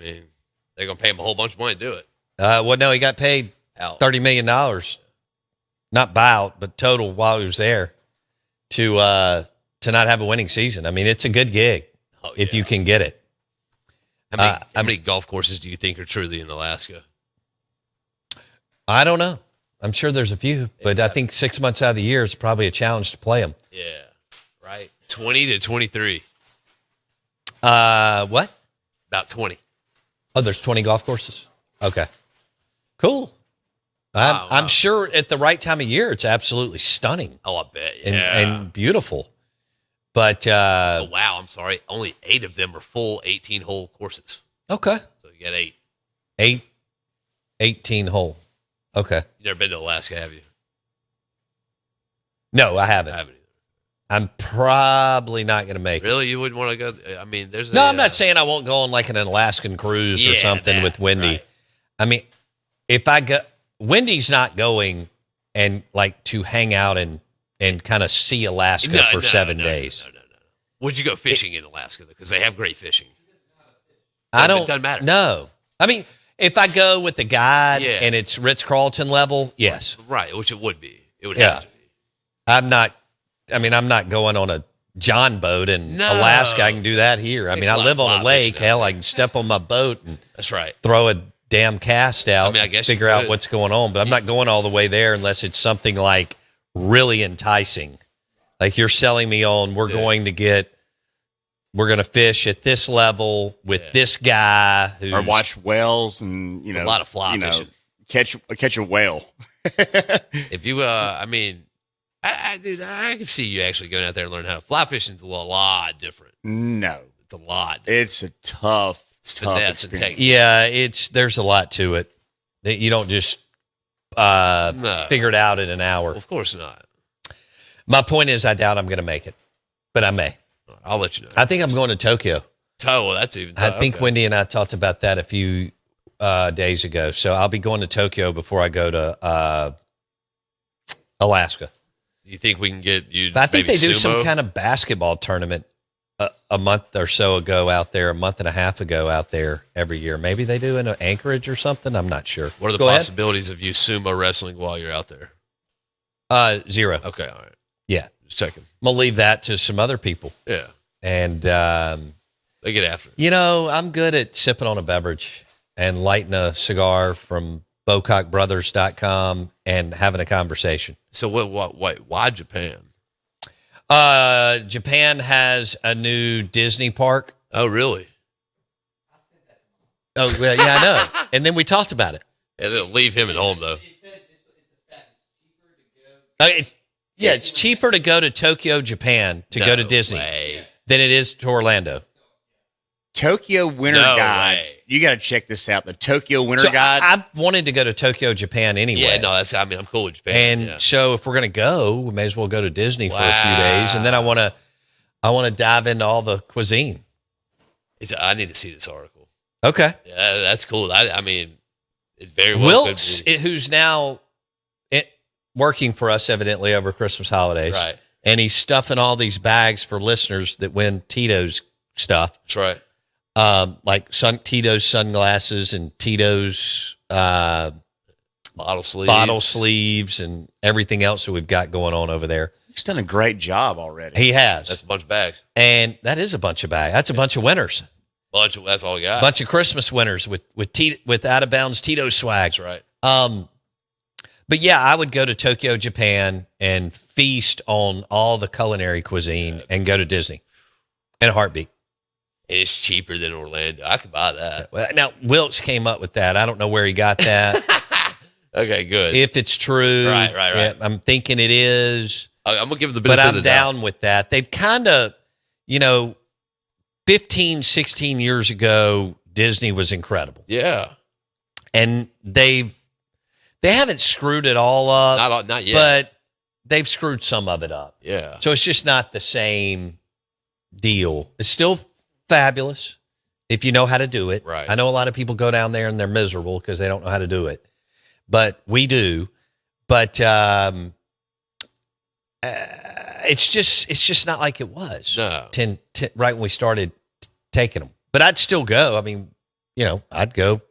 going to pay him a whole bunch of money to do it. Well, no, he got paid $30 million. Not buyout, but total while he was there to not have a winning season. I mean, it's a good gig if you can get it. How many golf courses do you think are truly in Alaska? I don't know. I'm sure there's a few, but I think 6 months out of the year is probably a challenge to play them. Yeah, right. 20 to 23. What? About 20. Oh, there's 20 golf courses? Okay. Cool. I'm sure at the right time of year, it's absolutely stunning. Oh, I bet. Yeah. And beautiful. But oh, wow, I'm sorry. Only 8 of them are full 18-hole courses. Okay. So you got 8. 18 hole. Okay. You never been to Alaska, have you? No, I haven't. I haven't either. I'm probably not going to make it. Really? You wouldn't want to go? I mean, I'm not saying I won't go on like an Alaskan cruise or something with Wendy. Right. I mean, if I go, Wendy's not going and like to hang out and kind of see Alaska for 7 days. No. Would you go fishing in Alaska? Because they have great fishing. It doesn't matter. No. I mean, if I go with the guide and it's Ritz-Carlton level, yes. Right, which it would be. It would have to be. I'm not going on a John boat in Alaska. I can do that here. I mean, I live on a lake. Hell, I can step on my boat and that's right. Throw a damn cast out. I mean, I guess figure out what's going on. But I'm not going all the way there unless it's something like really enticing. Like you're selling me on, we're going to fish at this level with this guy or watch whales and a lot of fly fishing. Catch a whale. If you, I can see you actually going out there and learning how to fly fishing's a lot different. No, it's a lot. It's a tough finesse and technique. Yeah, there's a lot to it. That you don't just figure it out in an hour. Well, of course not. My point is, I doubt I'm going to make it, but I may. I'll let you know. I think I'm going to Tokyo. Oh, well, that's even. I think Wendy and I talked about that a few days ago. So I'll be going to Tokyo before I go to Alaska. You think we can get you? But I think they do some kind of basketball tournament a month or so ago out there, a month and a half ago out there every year. Maybe they do in Anchorage or something. I'm not sure. What are the possibilities of you sumo wrestling while you're out there? 0. Okay, all right. Yeah. Just checking. I'm going to leave that to some other people. Yeah. And they get after it. You know, I'm good at sipping on a beverage and lighting a cigar from BocockBrothers.com and having a conversation. So why Japan? Japan has a new Disney park. Oh, really? Oh, well, yeah, I know. And then we talked about it. Yeah, they'll leave him at home, though. It's cheaper to go to Tokyo, Japan, to go to Disney than it is to Orlando. Tokyo Winter Guide. Way. You got to check this out. The Tokyo Winter Guide. I wanted to go to Tokyo, Japan anyway. Yeah, no, I'm cool with Japan. And so if we're going to go, we may as well go to Disney for a few days. And then I want to dive into all the cuisine. I need to see this article. Okay. Yeah, that's cool. I mean, it's very well. Wilkes, who's now working for us evidently over Christmas holidays. Right. And he's stuffing all these bags for listeners that win Tito's stuff. That's right. Like Tito's sunglasses and Tito's bottle sleeves and everything else that we've got going on over there. He's done a great job already. He has. That's a bunch of bags. And that is a bunch of bags. That's a bunch of winners. That's all we got. Bunch of Christmas winners with Out of Bounds Tito swag. That's right. But yeah, I would go to Tokyo, Japan, and feast on all the culinary cuisine and go to Disney in a heartbeat. It's cheaper than Orlando. I could buy that. Now, Wilkes came up with that. I don't know where he got that. Okay, good. If it's true. Right. I'm thinking it is. I'm going to give them the But benefit I'm of the doubt. down with that. They've kind of, 15, 16 years ago, Disney was incredible. Yeah. And they haven't screwed it all up. Not yet. But they've screwed some of it up. Yeah. So it's just not the same deal. It's still fabulous if you know how to do it. Right. I know a lot of people go down there and they're miserable because they don't know how to do it. But we do. But it's just not like it was. No. Right when we started taking them. But I'd still go. I mean, I'd go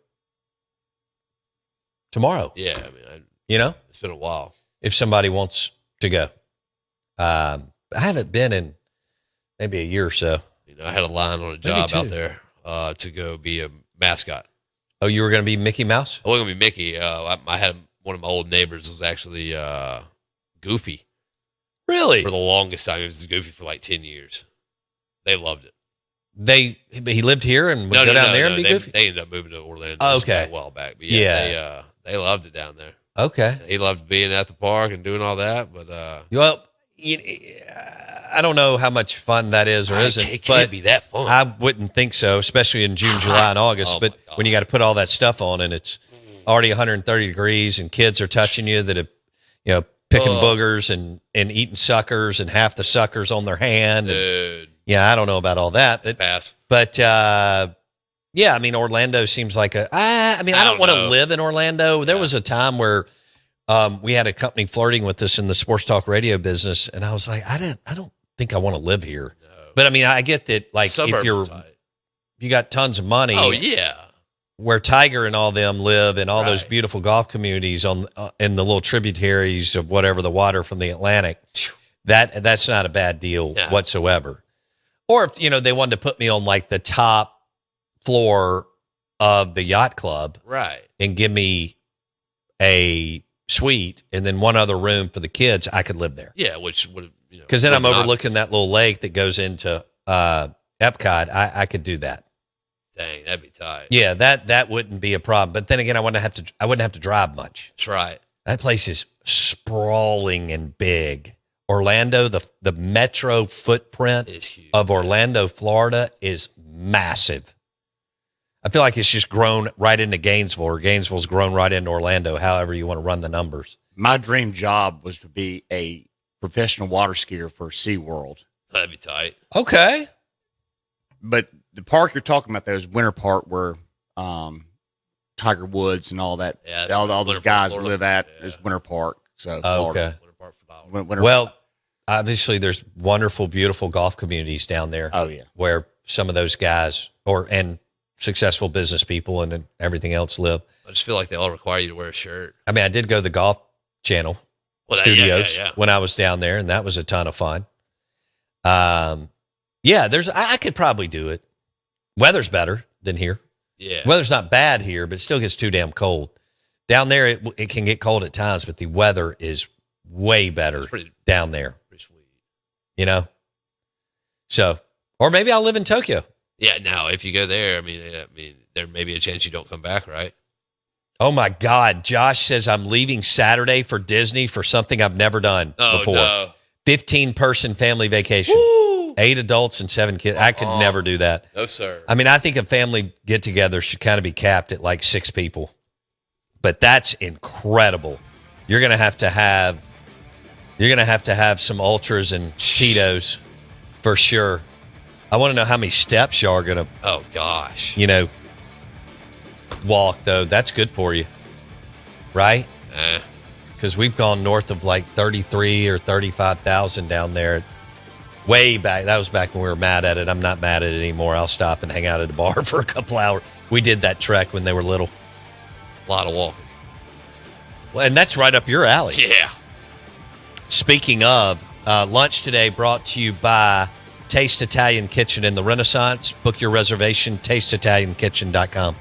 tomorrow. Yeah. I mean, it's been a while. If somebody wants to go. I haven't been in maybe a year or so. I had a line on a job out there to go be a mascot. Oh, you were going to be Mickey Mouse? I wasn't going to be Mickey. I had one of my old neighbors was actually Goofy. Really? For the longest time. He was Goofy for like 10 years. They loved it. He lived here and would go down there and be Goofy? They ended up moving to Orlando okay. A while back. But yeah. They loved it down there. Okay. He loved being at the park and doing all that. But well, I don't know how much fun that is or isn't. It can't be that fun. I wouldn't think so, especially in June, July, and August. But when you got to put all that stuff on and it's already 130 degrees and kids are touching you that have, picking boogers and eating suckers and half the suckers on their hand. Dude. Yeah, I don't know about all that. But, pass. But, I mean, Orlando seems like I don't want to live in Orlando. There was a time where we had a company flirting with us in the sports talk radio business, and I was like, I don't think I want to live here. No. But I mean, I get that, like, if you got tons of money. Oh yeah. Where Tiger and all them live and all those beautiful golf communities in the little tributaries of whatever the water from the Atlantic, that's not a bad deal whatsoever. Or if, they wanted to put me on like the top floor of the yacht club, right, and give me a suite and then one other room for the kids, I could live there. Yeah, which would because then I'm overlooking that little lake that goes into Epcot. I could do that. Dang, that'd be tight. Yeah, that wouldn't be a problem. But then again, I wouldn't have to drive much. That's right. That place is sprawling and big. Orlando, the metro footprint of Orlando, Florida is massive. I feel like it's just grown right into Gainesville, or Gainesville's grown right into Orlando, however you want to run the numbers. My dream job was to be a professional water skier for SeaWorld. That'd be tight. Okay. But the park you're talking about, though, is Winter Park, where Tiger Woods and all that, all those guys live at is Winter Park. So, okay. Well, obviously, there's wonderful, beautiful golf communities down there. Oh, yeah. Where some of those guys and successful business people and everything else live. I just feel like they all require you to wear a shirt. I mean, I did go to the Golf Channel studios when I was down there, and that was a ton of fun. I could probably do it. Weather's better than here. Yeah. Weather's not bad here, but it still gets too damn cold. Down there, it can get cold at times, but the weather is way better down there. Pretty sweet. So, or maybe I'll live in Tokyo. Yeah, now if you go there, I mean, there may be a chance you don't come back, right? Oh my God. Josh says I'm leaving Saturday for Disney for something I've never done before. No. 15-person family vacation. Woo! 8 adults and 7 kids. I could never do that. No, sir. I mean, I think a family get-together should kind of be capped at like 6 people. But that's incredible. You're going to have to have some ultras and Tito's for sure. I want to know how many steps y'all are going to, oh gosh, walk though. That's good for you. Right? Because we've gone north of like 33 or 35,000 down there. Way back. That was back when we were mad at it. I'm not mad at it anymore. I'll stop and hang out at a bar for a couple hours. We did that trek when they were little. A lot of walking. Well, and that's right up your alley. Yeah. Speaking of, lunch today brought to you by Taste Italian Kitchen in the Renaissance. Book your reservation, tasteitaliankitchen.com.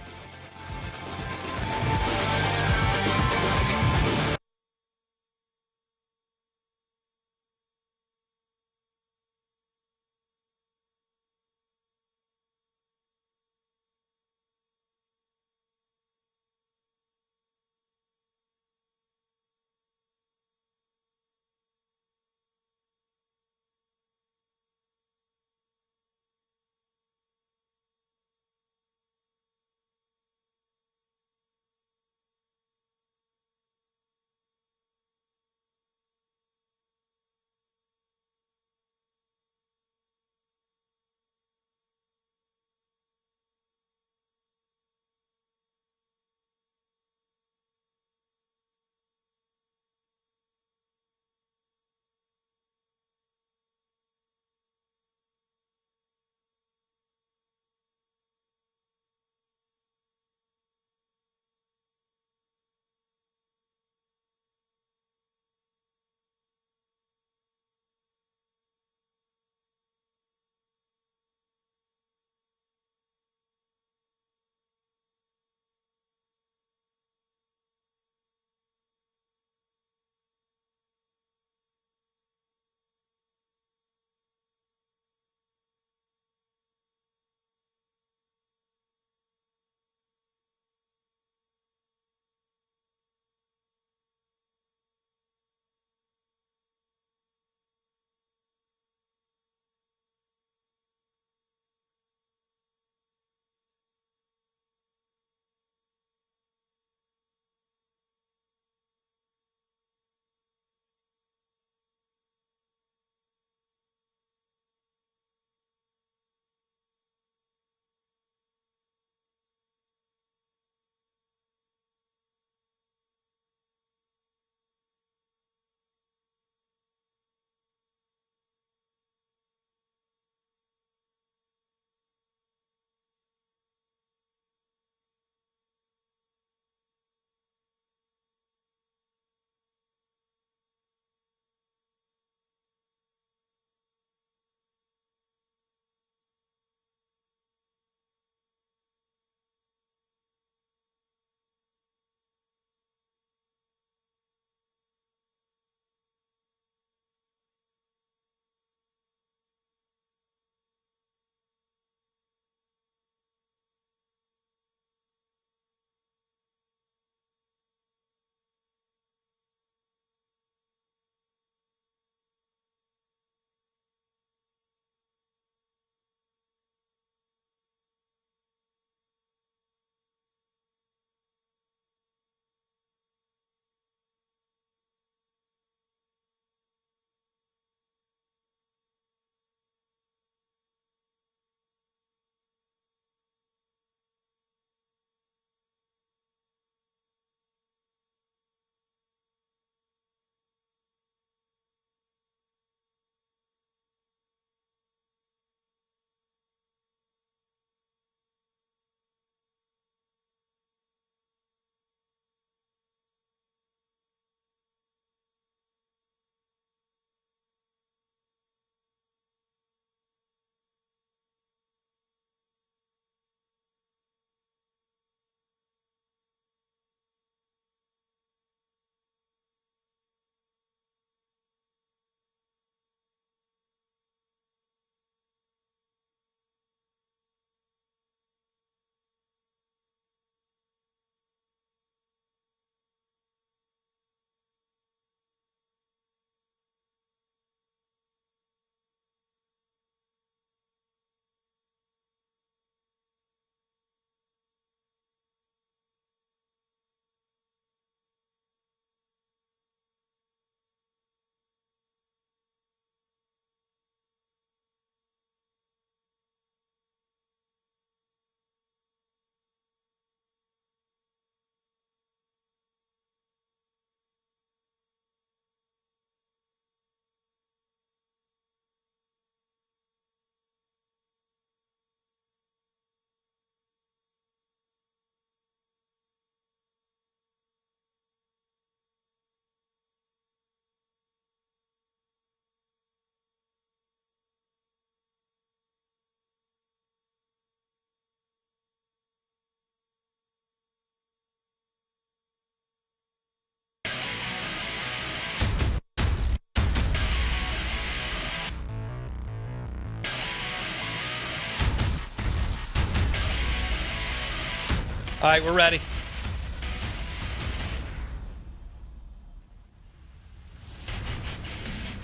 All right, we're ready.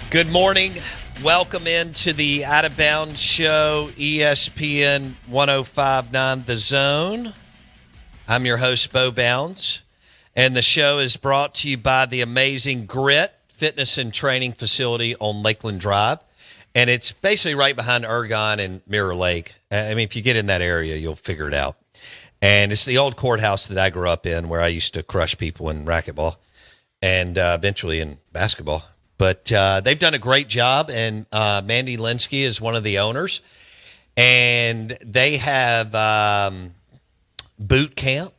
Good morning. Welcome into the Out of Bounds Show, ESPN 105.9 The Zone. I'm your host, Bo Bounds, and the show is brought to you by the amazing Grit Fitness and Training Facility on Lakeland Drive, and it's basically right behind Ergon and Mirror Lake. I mean, if you get in that area, you'll figure it out. And it's the old courthouse that I grew up in where I used to crush people in racquetball and eventually in basketball. But they've done a great job, and Mandy Linsky is one of the owners. And they have boot camp,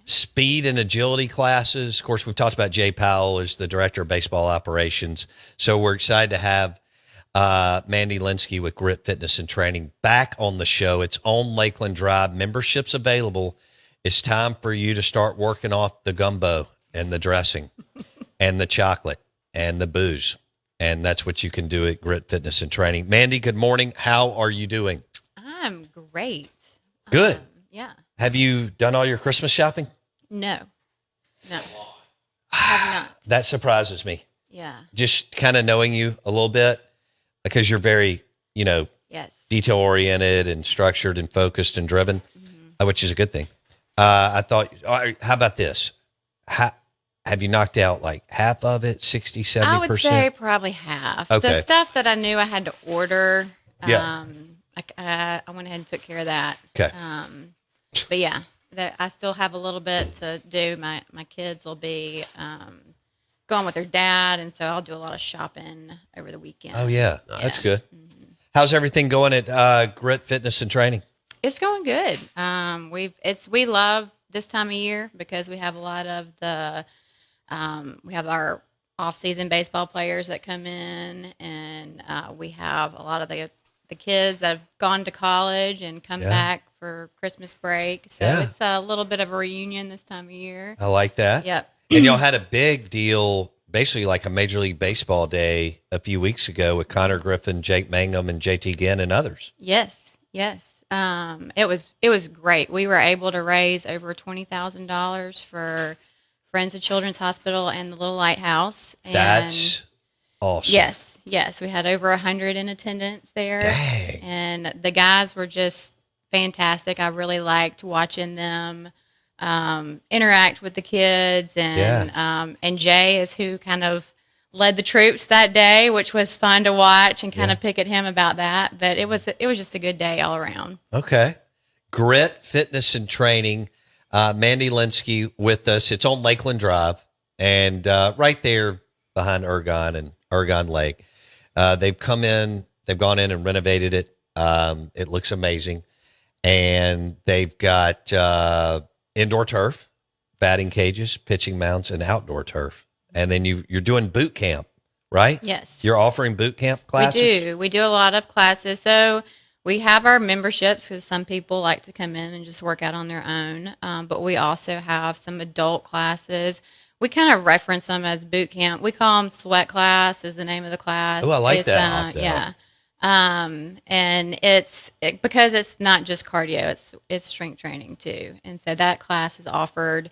speed and agility classes. Of course, we've talked about Jay Powell as the director of baseball operations. So we're excited to have Mandy Linsky with Grit Fitness and Training back on the show. It's on Lakeland Drive. Membership's available. It's time for you to start working off the gumbo and the dressing and the chocolate and the booze. And that's what you can do at Grit Fitness and Training. Mandy, good morning. How are you doing? I'm great. Good. Yeah. Have you done all your Christmas shopping? No. I have not. That surprises me. Yeah. Just kind of knowing you a little bit, because you're very, yes, detail oriented and structured and focused and driven, which is a good thing. I thought, how about this? Have you knocked out like half of it, 60, 70%? I would say probably half. Okay. The stuff that I knew I had to order, Yeah. I went ahead and took care of that. Okay. But yeah, I still have a little bit to do. My kids will be going with their dad, and so I'll do a lot of shopping over the weekend. Oh, yeah. That's good. How's everything going at Grit Fitness and Training? It's going good. We love this time of year because we have a lot of we have our off-season baseball players that come in, and we have a lot of the kids that have gone to college and come back for Christmas break. So it's a little bit of a reunion this time of year. I like that. Yep. And y'all had a big deal, basically like a Major League Baseball day a few weeks ago with Connor Griffin, Jake Mangum, and JT Ginn and others. Yes. It was great. We were able to raise over $20,000 for Friends of Children's Hospital and the Little Lighthouse. And that's awesome. Yes. We had over 100 in attendance there. Dang. And the guys were just fantastic. I really liked watching them interact with the kids, and Jay is who kind of led the troops that day, which was fun to watch and kind of pick at him about that. But it was just a good day all around. Okay. Grit Fitness and Training. Mandy Linsky with us. It's on Lakeland Drive, and right there behind Ergon and Ergon Lake. They've gone in and renovated it. It looks amazing. And they've got indoor turf, batting cages, pitching mounts, and outdoor turf. And then you're doing boot camp, right? Yes. You're offering boot camp classes? We do a lot of classes. So we have our memberships because some people like to come in and just work out on their own. But we also have some adult classes. We kind of reference them as boot camp. We call them sweat class is the name of the class. Oh, I like that. Yeah. And because it's not just cardio, it's strength training too. And so that class is offered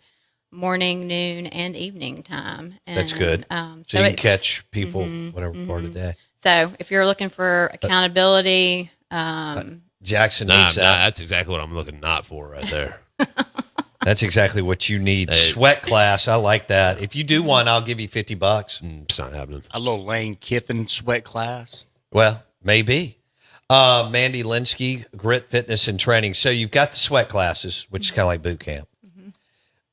morning, noon, and evening time. And, that's good. So you can catch people whatever part of the day. So if you're looking for accountability, Jackson needs that. That's exactly what I'm looking not for right there. That's exactly what you need. Hey. Sweat class. I like that. If you do one, I'll give you $50. It's not happening. A little Lane Kiffin sweat class. Well, maybe. Mandy Linsky, Grit Fitness and Training. So you've got the sweat classes, which is kind of like boot camp.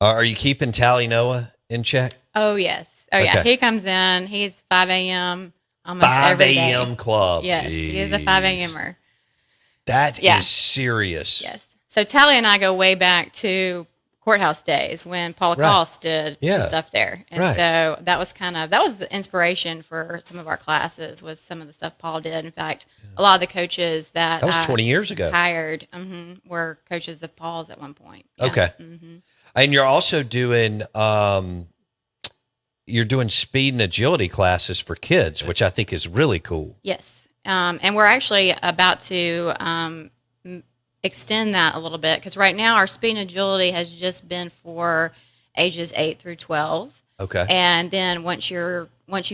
Are you keeping Tally Noah in check? Oh, yes. Oh, yeah. He comes in. He's 5 a.m. almost 5 every day. 5 a.m. club. Yes, he is a 5 a.m.er. That is serious. Yes. So Tally and I go way back to courthouse days when Paula Cost did stuff there. And so that was the inspiration for some of our classes was some of the stuff Paul did. In fact, a lot of the coaches that was 20 years ago hired were coaches of Paul's at one point. Yeah. Okay. And you're also doing speed and agility classes for kids, which I think is really cool. Yes. And we're actually about to extend that a little bit, because right now our speed and agility has just been for ages 8 through 12. Okay. And then once you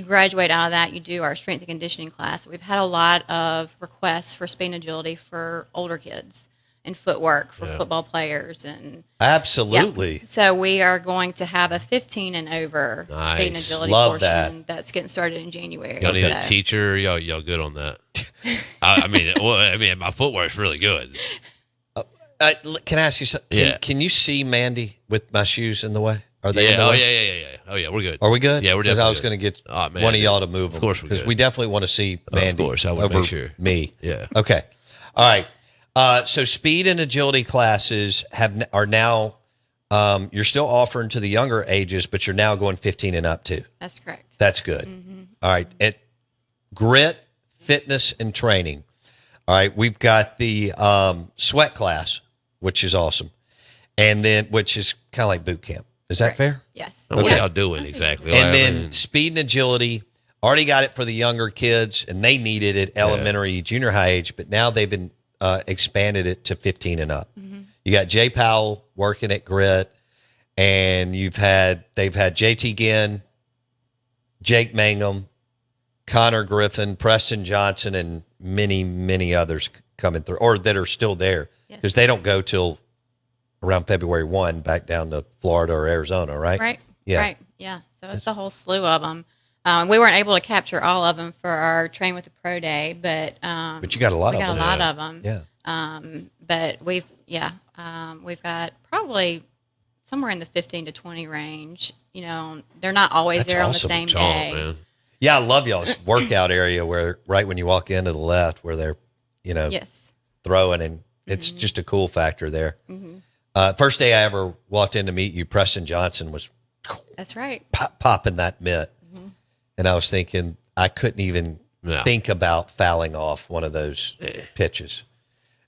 graduate out of that, you do our strength and conditioning class. We've had a lot of requests for speed and agility for older kids and footwork for football players and absolutely. Yeah. So we are going to have a 15 and over speed and agility portion that's getting started in January. Y'all need a teacher. Y'all good on that? I mean, my footwork's really good. Can I ask you something? Can you see Mandy with my shoes in the way? Are they in the way? Yeah. Oh, yeah, we're good. Are we good? Yeah, we're definitely Because I was going to get one of y'all to move them. Of course we Because we definitely want to see Mandy of course, I would over make sure. me. Yeah. Okay. All right. So speed and agility classes are now, you're still offering to the younger ages, but you're now going 15 and up too. That's correct. That's good. Mm-hmm. All right. At Grit, Fitness, and Training. All right. We've got the sweat class, which is awesome. And then, which is kind of like boot camp. Is that fair? Yes. What are y'all doing exactly? And then speed and agility, already got it for the younger kids, and they needed it elementary, junior high age, but now they've been expanded it to 15 and up. Mm-hmm. You got Jay Powell working at Grit, and they've had JT Ginn, Jake Mangum, Connor Griffin, Preston Johnson, and many, many others coming through, or that are still there, because they don't go till around February 1 back down to Florida or Arizona, right? Right. Yeah. Right. Yeah. So it's a whole slew of them. We weren't able to capture all of them for our Train with the Pro Day, but you got a lot of them. We got a lot of them. Yeah. But we've got probably somewhere in the 15 to 20 range. You know, they're not always there on the same day. Man. Yeah, I love y'all's workout area where right when you walk in to the left where they're, throwing, and it's just a cool factor there. Mm-hmm. First day I ever walked in to meet you, Preston Johnson was that's right popping that mitt. Mm-hmm. And I was thinking I couldn't even think about fouling off one of those pitches.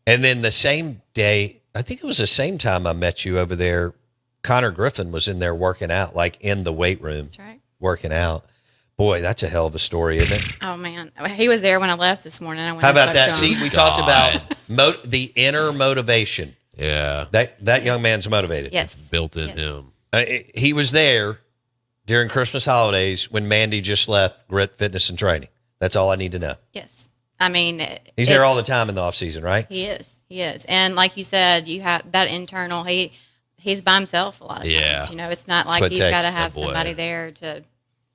And then the same day, I think it was the same time I met you over there, Connor Griffin was in there working out, like in the weight room. That's right. Working out. Boy, that's a hell of a story, isn't it? Oh, man. He was there when I left this morning. How about that? See, we talked about the inner motivation. Yeah. That young man's motivated. Yes. It's built in him. He was there during Christmas holidays when Mandy just left Grit, Fitness, and Training. That's all I need to know. Yes. I mean, he's there all the time in the off season, right? He is. He is. And like you said, you have that internal, he's by himself a lot of times. Yeah. You know, it's not like he's got to have somebody there to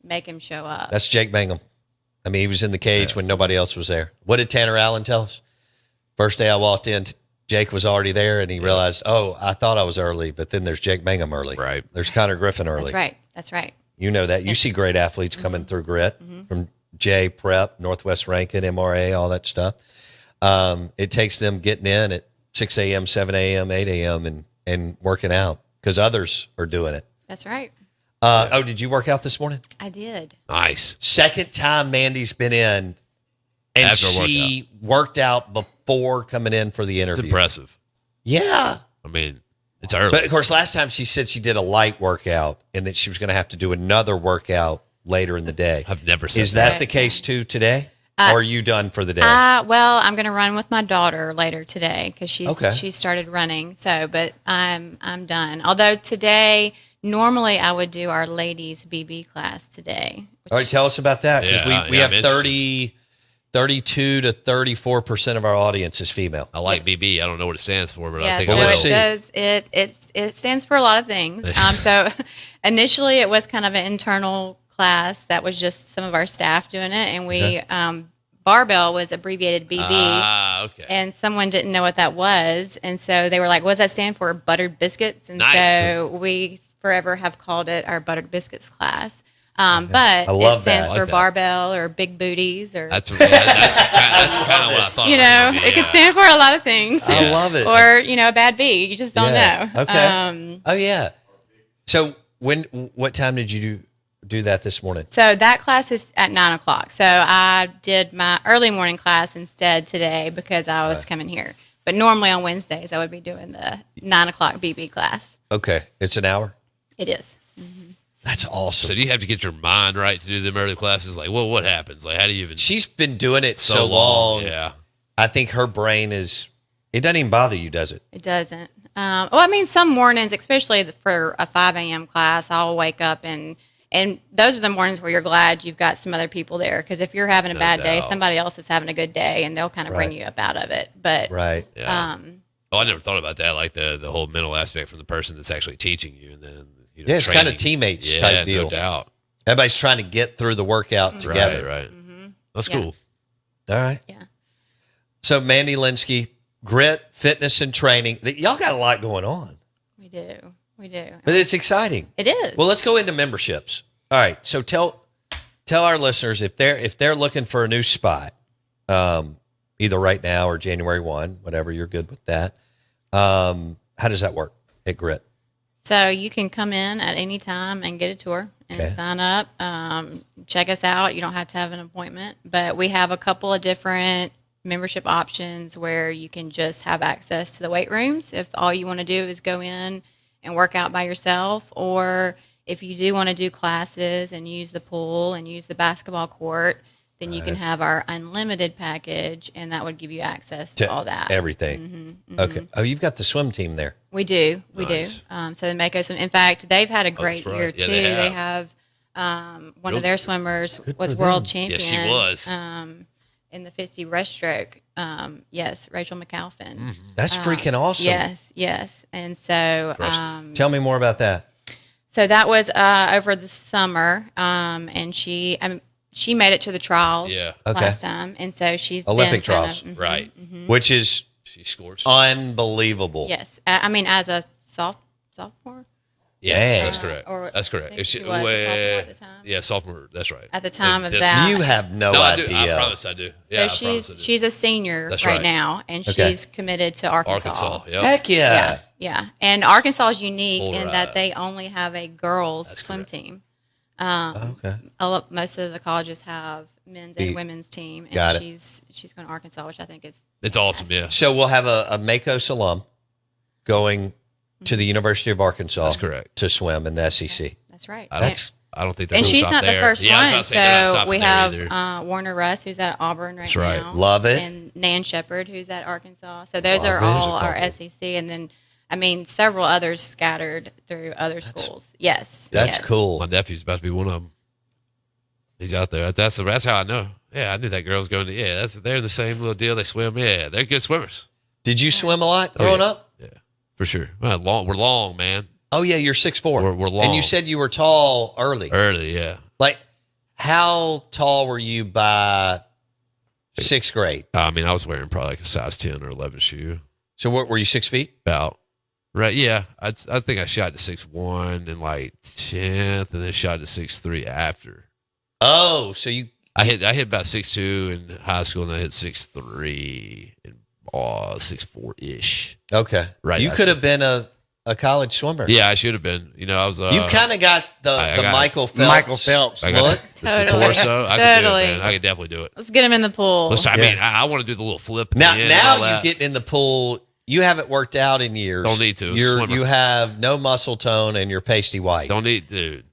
make him show up. That's Jake Mangum. I mean, he was in the cage when nobody else was there. What did Tanner Allen tell us? First day I walked in, Jake was already there, and he realized, I thought I was early, but then there's Jake Mangum early. Right. There's Connor Griffin early. That's right. You know that. You see great athletes coming through Grit from J, Prep, Northwest Rankin, MRA, all that stuff. It takes them getting in at 6 a.m., 7 a.m., 8 a.m. and working out because others are doing it. That's right. Did you work out this morning? I did. Nice. Second time Mandy's been in, and After she worked out before coming in for the interview. It's impressive. Yeah. I mean, it's early. But, of course, last time she said she did a light workout and that she was going to have to do another workout later in the day. I've never said Is that the case, too, today? Or are you done for the day? Well, I'm going to run with my daughter later today because she started running. So, but I'm done. Although today, normally I would do our ladies BB class today. All right, tell us about that because we have 32 to 34% of our audience is female. I like BB. I don't know what it stands for, but I think so I will. It does. It stands for a lot of things. So initially it was kind of an internal class that was just some of our staff doing it, and we barbell was abbreviated BB. Okay. And someone didn't know what that was, and so they were like, "What does that stand for?" Buttered biscuits. And so we forever have called it our buttered biscuits class. But it stands for barbell or big booties or that's kind of what I thought. You know, it could stand for a lot of things. I love it. Or a bad B. You just don't know. Okay. So what time did you do that this morning? So that class is at 9:00. So I did my early morning class instead today because I was coming here. But normally on Wednesdays I would be doing the 9:00 BB class. Okay, it's an hour. It is. That's awesome. So do you have to get your mind right to do them early classes? Like, well, what happens? Like, how do you even? She's been doing it so long. Yeah. I think her brain is It doesn't even bother you, does it? It doesn't. Well, I mean, some mornings, especially for a 5 a.m. class, I'll wake up and those are the mornings where you're glad you've got some other people there. Because if you're having a bad day, somebody else is having a good day, and they'll kind of bring you up out of it. But yeah. I never thought about that, like the whole mental aspect from the person that's actually teaching you, and then it's kind of teammates type deal. No doubt. Everybody's trying to get through the workout together. Right. Mm-hmm. That's cool. All right. Yeah. So Mandy Linsky, Grit, Fitness and Training. Y'all got a lot going on. We do. But it's exciting. It is. Well, let's go into memberships. All right. So tell our listeners if they're looking for a new spot, either right now or January 1, whatever, you're good with that. How does that work at Grit? So you can come in at any time and get a tour and sign up. Check us out. You don't have to have an appointment, but we have a couple of different membership options where you can just have access to the weight rooms if all you want to do is go in and work out by yourself, or if you do want to do classes and use the pool and use the basketball court, then you can have our unlimited package, and that would give you access to all that. Everything. Okay. Oh, you've got the swim team there. We do. We do. So the Mako swim. In fact, they've had a great year, too. They have one of their swimmers was world champion. Yes, she was. In the 50 breaststroke. Yes, Rachel McAlphin. That's freaking awesome. Yes. And so tell me more about that. So that was over the summer, and she made it to the trials last time, and so she's Olympic been trials, right? Which is she scores unbelievable. Yes, I mean as a sophomore. Yes, that's correct. That's correct. She was a sophomore at the time. Yeah, sophomore. That's right. At the time of that, you have no idea. I promise I do. Yeah, so she's a senior right now, and she's committed to Arkansas. Yep. Heck yeah. Yeah. And Arkansas is unique in that they only have a girls swim team. Most of the colleges have men's and women's team, and she's going to Arkansas, which I think it's awesome. Yeah. So we'll have a Makos alum going to the University of Arkansas. That's correct. To swim in the SEC. That's right. I don't think and she's not the first one. So we have either. Warner Russ, who's at Auburn right now. Love it. And Nan Shepard, who's at Arkansas. So those are all our SEC, and then several others scattered through other schools. Yes, that's cool. My nephew's about to be one of them. He's out there. That's how I know. Yeah, I knew that girl's going to. Yeah, they're in the same little deal. They swim. Yeah, they're good swimmers. Did you swim a lot growing up? Yeah, for sure. We're long, man. Oh yeah, you're 6'4". We're long. And you said you were tall early. Early, yeah. Like, how tall were you by 6th grade? I was wearing probably like a size 10 or 11 shoe. So what were you, 6 feet? About. Right, yeah. I think I shot to 6'1" in like 10th, and then shot to 6'3" after. Oh, so you... I hit about 6'2" in high school, and I hit 6'3" and 6'4" Okay. Right. You could have been a college swimmer. Yeah, I should have been. I was... You've kind of got the Michael Phelps. Michael Phelps look. The torso. I could do it, man. I could definitely do it. Let's get him in the pool. I want to do the little flip. Now you get in the pool... You haven't worked out in years. Don't need to. You have no muscle tone and you're pasty white. Don't need, dude.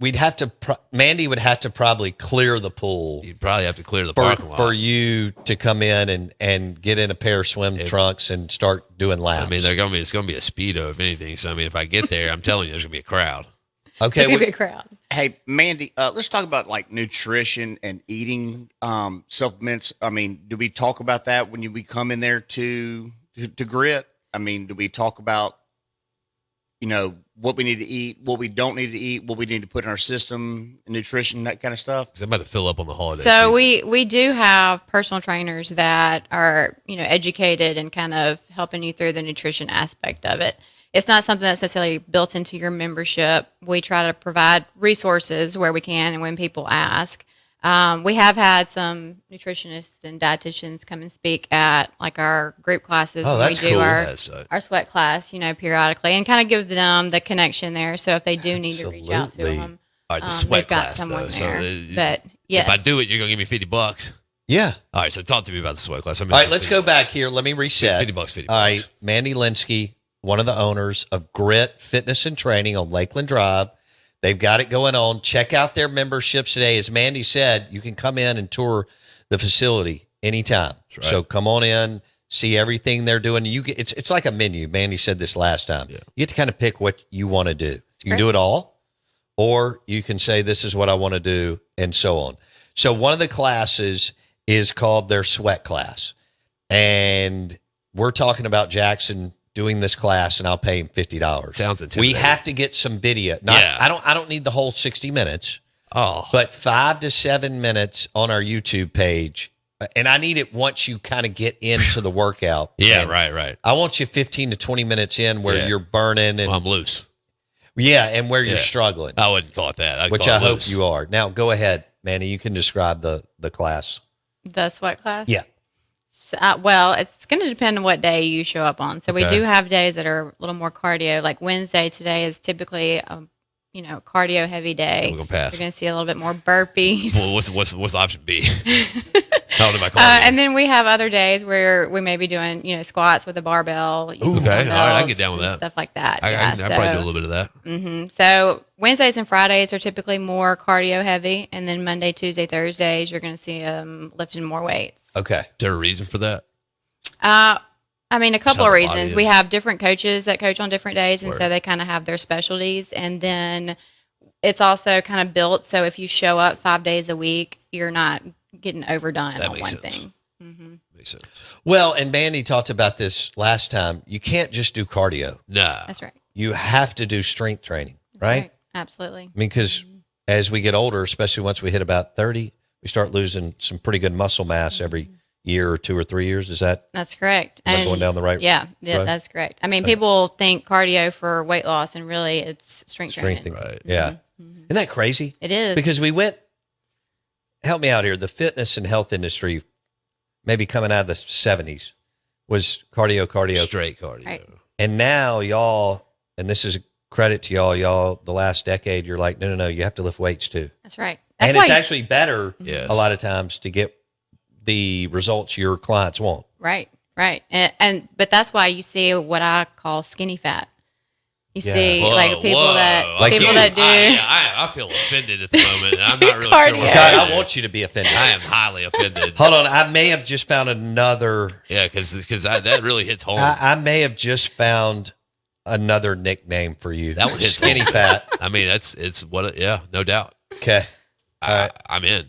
We'd have to. Mandy would have to probably clear the pool. You'd probably have to clear the parking lot for you to come in and get in a pair of swim trunks and start doing laps. It's gonna be a Speedo if anything. So if I get there, I'm telling you, there's gonna be a crowd. Okay, there's gonna be a crowd. Hey, Mandy, let's talk about like nutrition and eating supplements. Do we talk about that when we come in there to Grit? Do we talk about, what we need to eat, what we don't need to eat, what we need to put in our system, nutrition, that kind of stuff? Because I'm about to fill up on the holidays. So we do have personal trainers that are, educated and kind of helping you through the nutrition aspect of it. It's not something that's necessarily built into your membership. We try to provide resources where we can and when people ask. We have had some nutritionists and dietitians come and speak at like our group classes. Oh, that's we do cool. our sweat class, periodically, and kind of give them the connection there. So if they do need to reach out to them, all right, the sweat they've got class someone though. there. So but yes, if I do it, you're gonna give me $50. Yeah. All right. So talk to me about the sweat class. All right, let's go back here. Let me reset. $50. All right, Mandy Linsky, one of the owners of Grit Fitness and Training on Lakeland Drive. They've got it going on. Check out their memberships today. As Mandy said, you can come in and tour the facility anytime. Right. So come on in, see everything they're doing. It's like a menu. Mandy said this last time. Yeah. You get to kind of pick what you want to do. You can do it all, or you can say, this is what I want to do, and so on. So one of the classes is called their sweat class. And we're talking about Jackson doing this class, and I'll pay him $50. Sounds intimidating. We have to get some video. I don't need the whole 60 minutes. Oh. But 5 to 7 minutes on our YouTube page. And I need it once you kind of get into the workout. Yeah, And right. I want you 15 to 20 minutes in where you're burning and I'm loose. Yeah, and where you're struggling. I wouldn't call it that. Which I hope you are. Now go ahead, Manny. You can describe the class. The sweat class? Yeah. Well, it's going to depend on what day you show up on. So we Okay. do have days that are a little more cardio. Like Wednesday today is typically cardio heavy day. We're gonna pass. You're going to see a little bit more burpees. Well, what's the option B? How old am I calling And then we have other days where we may be doing squats with a barbell. Okay, all right, I can get down with and that. Stuff like that. I probably do a little bit of that. So Wednesdays and Fridays are typically more cardio heavy, and then Monday, Tuesday, Thursdays you're going to see lifting more weights. Okay. Is there a reason for that? I mean, a couple How of the body reasons. is. We have different coaches that coach on different days, and Word. so they kind of have their specialties. And then it's also kind of built so if you show up 5 days a week, you're not getting overdone That on makes one sense. thing. Makes sense. Well, and Mandy talked about this last time. You can't just do cardio. No. That's right. You have to do strength training, right? Absolutely. I mean, because as we get older, especially once we hit about 30, we start losing some pretty good muscle mass every year or 2 or 3 years. Is that? That's correct. Am I going down the right Yeah, road? that's correct. I mean, people think cardio for weight loss, and really it's strength training. Right. Yeah. Isn't that crazy? It is. Because we went, help me out here, the fitness and health industry, maybe coming out of the 70s, was cardio. Straight cardio. Right. And now y'all, and this is a credit to y'all, the last decade, you're like, no, you have to lift weights too. That's right. That's And why it's you actually better Yes. a lot of times to get the results your clients want. Right. But that's why you see what I call skinny fat. You see, Whoa, like people whoa. that Like people you. that do. I feel offended at the moment. I'm not really cardio. sure what God, I'm I want you to be offended. I am highly offended. Hold on. I may have just found another. Yeah, because that really hits home. I may have just found another nickname for you. That one hits skinny home. fat. I mean, yeah, no doubt. Okay. I'm in.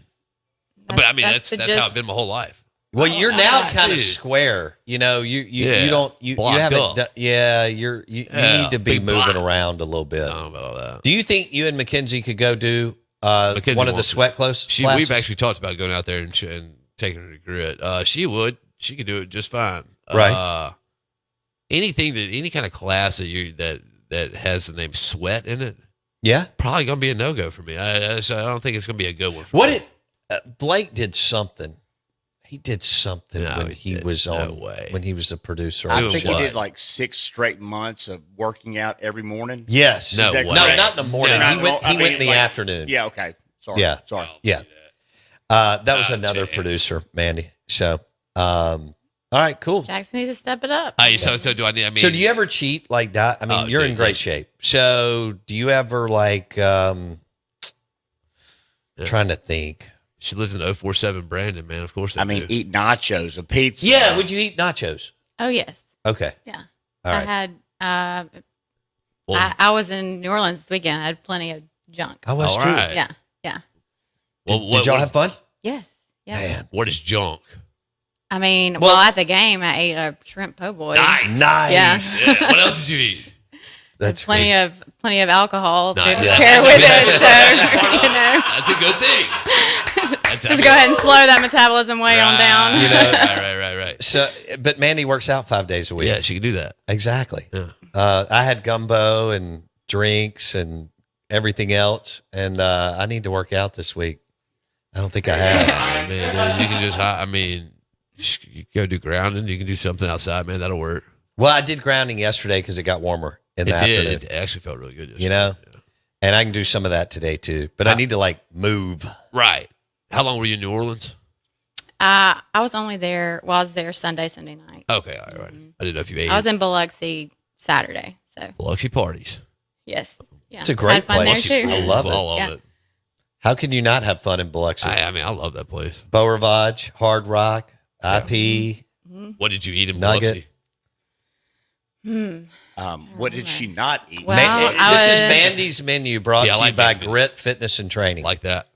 But I mean, that's the how it's gist. been my whole life. Well, you're now kind of dude. square. You know, you Yeah. don't you Blocked haven't. up. You need to be big moving block. around a little bit. I don't know about all that. Do you think you and Mackenzie could go do Mackenzie one of the wants to. sweat classes? We've actually talked about going out there and taking her to grit. She would. She could do it just fine. Right. Any kind of class that has the name sweat in it, Yeah. probably gonna be a no go for me. I don't think it's gonna be a good one. For What me. did Blake did something? He did something No, when he he didn't. was No on way. when he was the producer. I on the think show. he did like 6 straight months of working out every morning. Yes. No Is that way. No, correct? not in the morning. No, he went. I He went in mean, the like- afternoon. Yeah. Okay. Sorry. Yeah. Sorry. Yeah. That was another chance. producer, Mandy. So, all right, cool. Jackson needs to step it up. So do I need? I mean, So, do you ever cheat like that? I mean, Oh, you're dude, in great yes. shape. So, do you ever like? Trying to think. She lives in 047 Brandon, man. Of course. I mean, eat nachos, a pizza. Yeah. Would you eat nachos? Oh yes. Okay. Yeah. All I right. had. I was in New Orleans this weekend. I had plenty of junk. I was All too. right. Yeah. Did y'all have fun? Yes. Yeah. Man. What is junk? I mean, Well- well, at the game, I ate a shrimp po' boy. Nice. Nice. Yeah. Yeah. What else did you eat? That's plenty of alcohol Nice. to Yeah. pair with it. So That's a good thing. just go ahead and slow that metabolism way on down. You know. Right. So, but Mandy works out 5 days a week. Yeah, she can do that. Exactly. Yeah. I had gumbo and drinks and everything else, and I need to work out this week. I don't think I have. Yeah, man, you can just. I mean, you go do grounding. You can do something outside, man. That'll work. Well, I did grounding yesterday because it got warmer in the afternoon. It actually felt really good. You know, and I can do some of that today too. But I need to like move. Right. How long were you in New Orleans? I was only there. Well, I was there Sunday night. Okay, all right. I didn't know if you ate. I was in Biloxi Saturday. So Biloxi parties. yes, yeah, It's a great Had fun place. there too. I love it. I love Yeah. it. How can you not have fun in Biloxi? I mean, I love that place. Beau Rivage, Hard Rock, IP. What did you eat in Nugget. Biloxi? What did she not eat? Well, This is Mandy's menu brought Yeah, I to like you by Mandy's Grit Fitness and Training. Like that.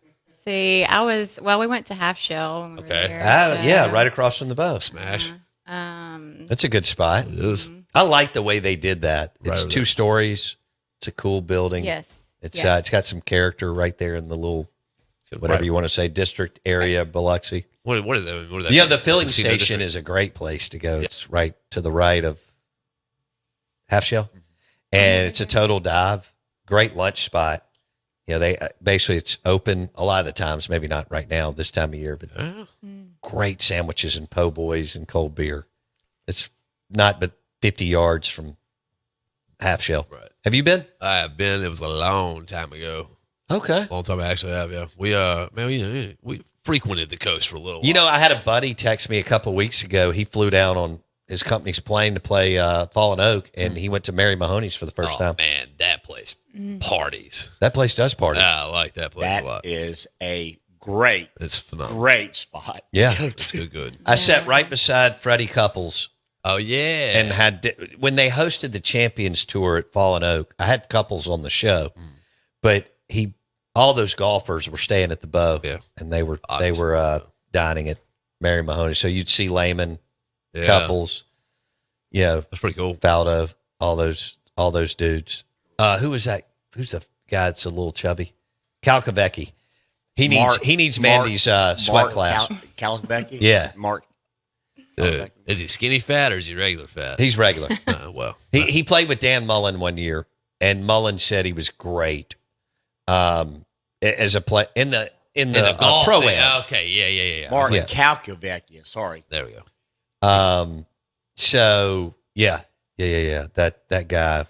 See, we went to Half Shell. When we were Okay. there, Yeah, so, right across from the bow. Smash. That's a good spot. It is. I like the way they did that. It's Right. 2 stories. It's a cool building. Yes. It's Yeah. it's got some character right there in the little whatever Right. you want to say district area, Biloxi. What is that? What is that? Yeah, the filling Casino station district? is a great place to go. It's right to the right of Half Shell, and it's a total dive. Great lunch spot. You know, they basically it's open a lot of the times. Maybe not right now this time of year, but great sandwiches and po' boys and cold beer. It's not but 50 yards from Half Shell. Right. Have you been? I have been. It was a long time ago. Okay. Long time I actually have. Yeah. We frequented the coast for a little while. You know, I had a buddy text me a couple weeks ago. He flew down on his company's plane to play Fallen Oak, and he went to Mary Mahoney's for the first time. Man, that place parties. That place does party. I like that place a lot. That is a great, It's phenomenal. great spot. Yeah. It's good. I sat right beside Freddie Couples Oh yeah. and when they hosted the Champions Tour at Fallen Oak, I had Couples on the show, but all those golfers were staying at the Bow, and they were dining at Mary Mahoney. So you'd see Lehman, Couples, that's pretty cool. Faldo, all those dudes. Who was that? Who's the guy that's a little chubby? Calcavecchi. He needs Mandy's sweat class. Calcavecchi? Yeah. Mark. Dude, is he skinny fat or is he regular fat? He's regular. Well, he played with Dan Mullen one year, and Mullen said he was great. As a play in the golf pro thing. am. Okay, yeah. Mark Yeah. Calcavecchia. Sorry. There we go. So yeah. That guy,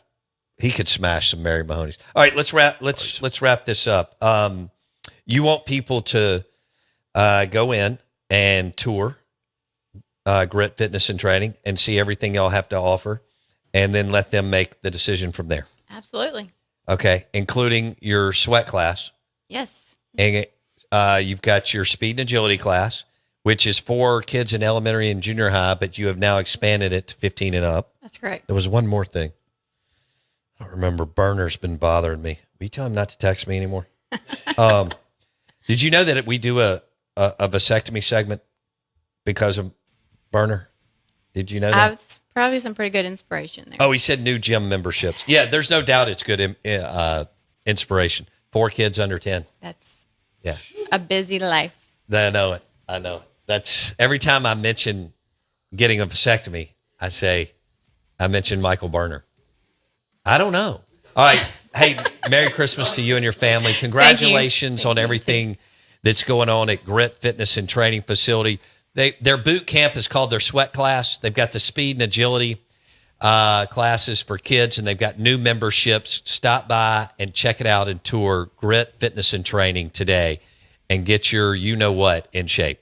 he could smash some Mary Mahoney's. All right, let's wrap this up. You want people to go in and tour Grit Fitness and Training and see everything y'all have to offer, and then let them make the decision from there. Absolutely. Okay, including your sweat class. Yes. And you've got your speed and agility class, which is for kids in elementary and junior high, but you have now expanded it to 15 and up. That's correct. There was one more thing. I don't remember. Burner's been bothering me. Will you tell him not to text me anymore? Did you know that we do a vasectomy segment because of Burner? Did you know that? It's probably some pretty good inspiration there. Oh, he said new gym memberships. Yeah, there's no doubt it's good inspiration. 4 kids under 10. That's Yeah. a busy life. I know it. That's every time I mention getting a vasectomy, I mention Michael Burner. I don't know. All right. Hey, Merry Christmas to you and your family. Congratulations on everything that's going on at Grit Fitness and Training Facility. Their boot camp is called their sweat class. They've got the speed and agility classes for kids, and they've got new memberships. Stop by and check it out and tour Grit Fitness and Training today and get your you-know-what in shape.